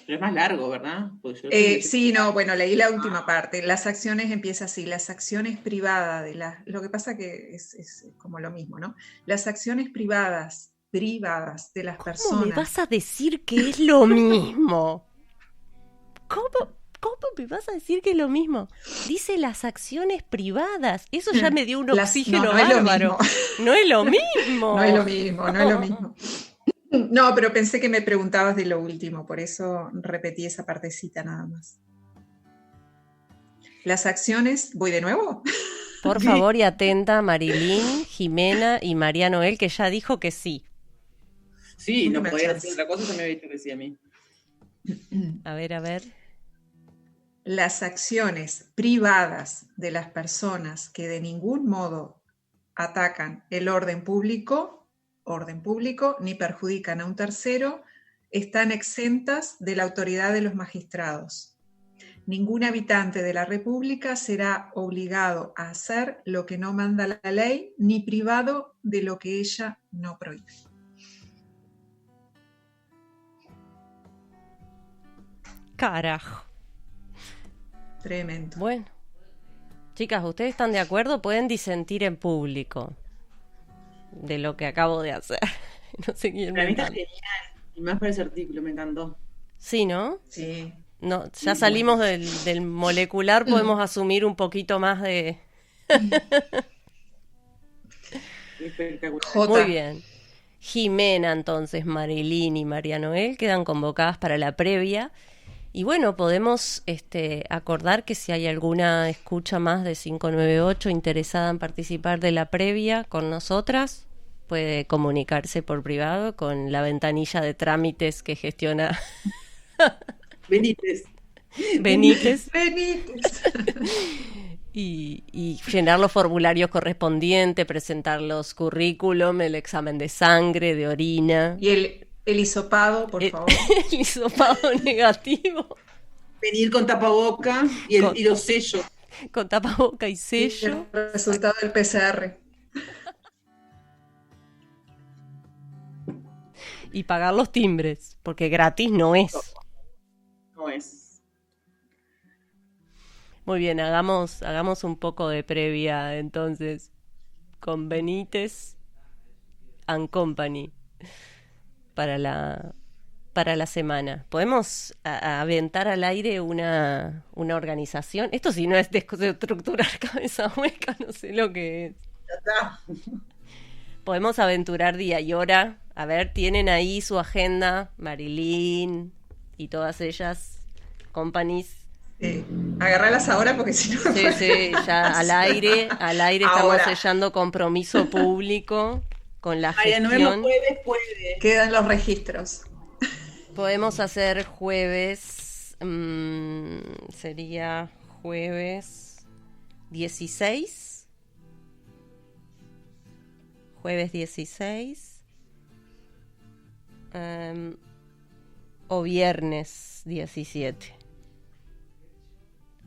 [SPEAKER 3] Pero es más largo, ¿verdad?
[SPEAKER 5] Sí, no, bueno, leí la última parte. Las acciones empieza así, las acciones privadas de las... Lo que pasa que es como lo mismo, ¿no? Las acciones privadas de las
[SPEAKER 2] ¿Cómo
[SPEAKER 5] personas...
[SPEAKER 2] me vas a decir que es lo mismo? ¿Cómo me vas a decir que es lo mismo? Dice las acciones privadas. Eso ya me dio un oxígeno
[SPEAKER 5] no es lo
[SPEAKER 2] bárbaro.
[SPEAKER 5] mismo.
[SPEAKER 2] No es lo mismo.
[SPEAKER 5] No es lo mismo, no es lo mismo. No, pero pensé que me preguntabas de lo último, por eso repetí esa partecita nada más. Las acciones, ¿voy de nuevo?
[SPEAKER 2] Por favor y atenta, Marilyn, Jimena y María Noel, que ya dijo que sí.
[SPEAKER 3] Sí, no
[SPEAKER 5] Última
[SPEAKER 3] podía
[SPEAKER 5] chance.
[SPEAKER 3] decir otra cosa, se me había dicho que sí a mí.
[SPEAKER 2] A ver.
[SPEAKER 5] Las acciones privadas de las personas que de ningún modo atacan el orden público, ni perjudican a un tercero, están exentas de la autoridad de los magistrados. Ningún habitante de la República será obligado a hacer lo que no manda la ley, ni privado de lo que ella no prohíbe.
[SPEAKER 2] Carajo.
[SPEAKER 5] Tremendo.
[SPEAKER 2] Bueno. Chicas, ¿ustedes están de acuerdo? Pueden disentir en público de lo que acabo de hacer. No sé quién
[SPEAKER 3] Para
[SPEAKER 2] me
[SPEAKER 3] mí está
[SPEAKER 2] manda.
[SPEAKER 3] genial. Y más para ese artículo, me encantó.
[SPEAKER 2] Sí, ¿no?
[SPEAKER 5] Sí.
[SPEAKER 2] No, ya salimos del molecular, podemos asumir un poquito más de...
[SPEAKER 3] Espectacular.
[SPEAKER 5] Jota.
[SPEAKER 2] Muy bien. Jimena, entonces, Marilyn y María Noel quedan convocadas para la previa. Y bueno, podemos acordar que si hay alguna escucha más de 598 interesada en participar de la previa con nosotras, puede comunicarse por privado con la ventanilla de trámites que gestiona
[SPEAKER 3] Benítez.
[SPEAKER 2] Benítez
[SPEAKER 5] Benítez.
[SPEAKER 2] y llenar los formularios correspondientes, presentar los currículum, el examen de sangre, de orina,
[SPEAKER 5] Y el hisopado, por favor.
[SPEAKER 2] el hisopado negativo,
[SPEAKER 3] Venir con tapaboca y los sellos.
[SPEAKER 2] con tapaboca y
[SPEAKER 5] Y
[SPEAKER 2] sello.
[SPEAKER 5] el resultado del PCR.
[SPEAKER 2] Y pagar los timbres, porque gratis no es.
[SPEAKER 3] No es.
[SPEAKER 2] Muy bien, hagamos un poco de previa entonces con Benítez and Company para la semana. ¿Podemos aventar al aire una organización? Esto si no es desestructurar cabeza hueca, no sé lo que es.
[SPEAKER 3] Ya está.
[SPEAKER 2] Podemos aventurar día y hora. A ver, tienen ahí su agenda, Marilyn y todas ellas, companies.
[SPEAKER 5] Agarralas ahora porque si no...
[SPEAKER 2] Sí, ya al aire estamos
[SPEAKER 5] Ahora.
[SPEAKER 2] sellando compromiso público con la
[SPEAKER 3] María Noel no
[SPEAKER 2] gestión.
[SPEAKER 3] puede.
[SPEAKER 5] Quedan los registros.
[SPEAKER 2] Podemos hacer jueves, sería jueves 16. Jueves 16. O viernes 17.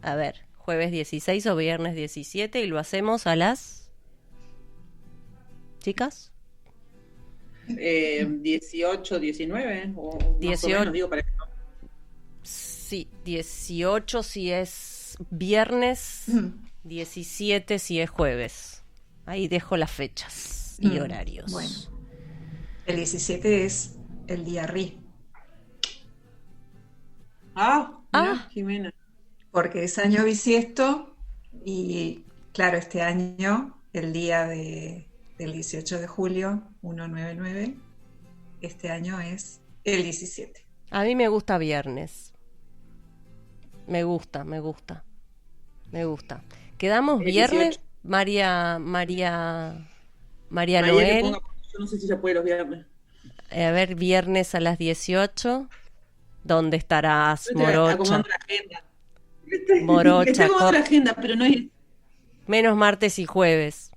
[SPEAKER 2] A ver, jueves 16 o viernes 17 y lo hacemos a las... ¿Chicas?
[SPEAKER 3] 18, 19 o más
[SPEAKER 2] 18.
[SPEAKER 3] o menos, digo, para que no.
[SPEAKER 2] Sí, 18 si es viernes, 17 si es jueves. Ahí dejo las fechas y horarios.
[SPEAKER 5] Bueno, el 17 es el día RI,
[SPEAKER 3] Mirá, Jimena.
[SPEAKER 5] porque es año bisiesto y claro, este año, el día del 18 de julio, 199, este año es el 17.
[SPEAKER 2] A mí me gusta viernes. Me gusta. ¿Quedamos
[SPEAKER 3] El
[SPEAKER 2] viernes?
[SPEAKER 3] 18.
[SPEAKER 2] María
[SPEAKER 3] María que
[SPEAKER 2] Noel.
[SPEAKER 3] ponga, yo no sé si se puede los viernes.
[SPEAKER 2] A ver, viernes a las 18. ¿Dónde estarás,
[SPEAKER 3] Yo estoy
[SPEAKER 2] morocha?
[SPEAKER 3] acomodando la agenda.
[SPEAKER 2] Morocha,
[SPEAKER 3] Estoy acomodando la agenda, pero no es.
[SPEAKER 2] Menos martes y jueves.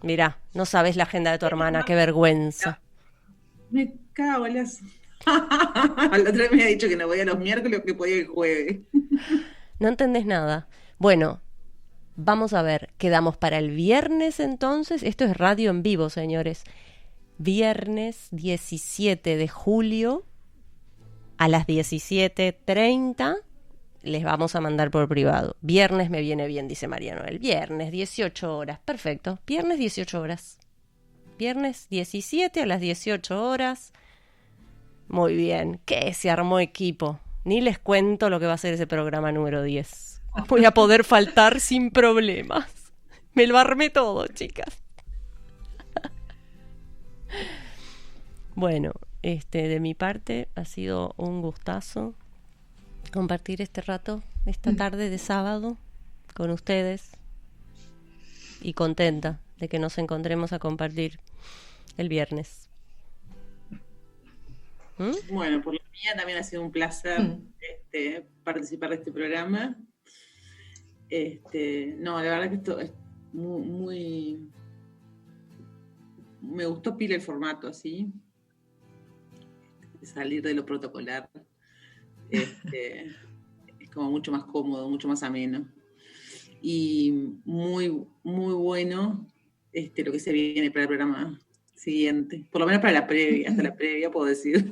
[SPEAKER 2] Mirá, no sabes la agenda de tu hermana, qué vergüenza.
[SPEAKER 3] Me cago en las. La otra vez me había dicho que no podía los miércoles, que podía el jueves.
[SPEAKER 2] No entendés nada. Bueno, vamos a ver, quedamos para el viernes entonces. Esto es radio en vivo, señores. Viernes 17 de julio a las 17:30 les vamos a mandar por privado. Viernes me viene bien, dice María Noel. Viernes, 18 horas. Perfecto. Viernes, 18 horas. Viernes 17 a las 18 horas. Muy bien. ¿Qué? Se armó equipo. Ni les cuento lo que va a ser ese programa número 10. Voy a poder faltar sin problemas. Me lo armé todo, chicas. Bueno, de mi parte ha sido un gustazo compartir este rato, esta tarde de sábado con ustedes y contenta de que nos encontremos a compartir el viernes.
[SPEAKER 3] Bueno, por la mía también ha sido un placer participar de este programa. No, la verdad que esto es muy me gustó pila el formato así, salir de lo protocolar. Es como mucho más cómodo, mucho más ameno. Y muy, muy bueno lo que se viene para el programa siguiente. Por lo menos para la previa, hasta la previa puedo decir.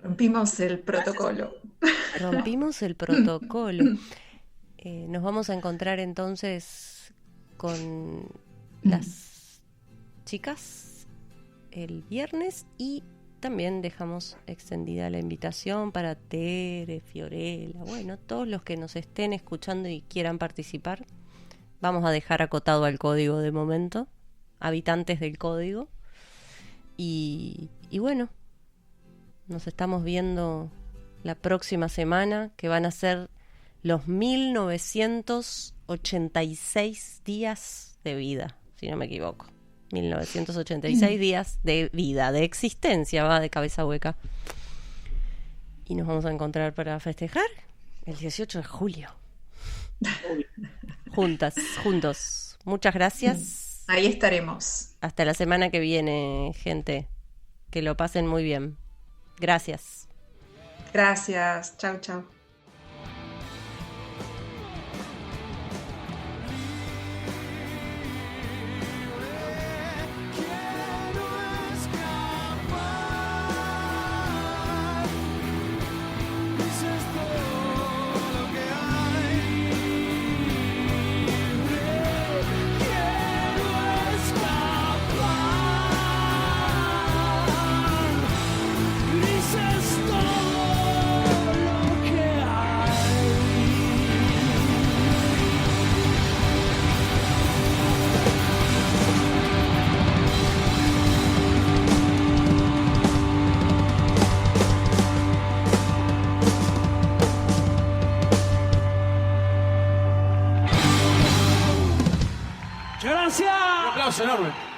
[SPEAKER 5] Rompimos el protocolo.
[SPEAKER 2] Rompimos el protocolo. Nos vamos a encontrar entonces con las chicas el viernes y también dejamos extendida la invitación para Tere, Fiorella, bueno, todos los que nos estén escuchando y quieran participar. Vamos a dejar acotado al código de momento, habitantes del código. Y bueno, nos estamos viendo la próxima semana, que van a ser los 1986 días de vida, si no me equivoco. 1986 días de vida, de existencia, va, de Cabeza Hueca. Y nos vamos a encontrar para festejar el 18 de julio. Juntos. Muchas gracias.
[SPEAKER 5] Ahí estaremos.
[SPEAKER 2] Hasta la semana que viene, gente. Que lo pasen muy bien. Gracias.
[SPEAKER 5] Gracias. Chau, chau.
[SPEAKER 7] Gracias. Un aplauso enorme.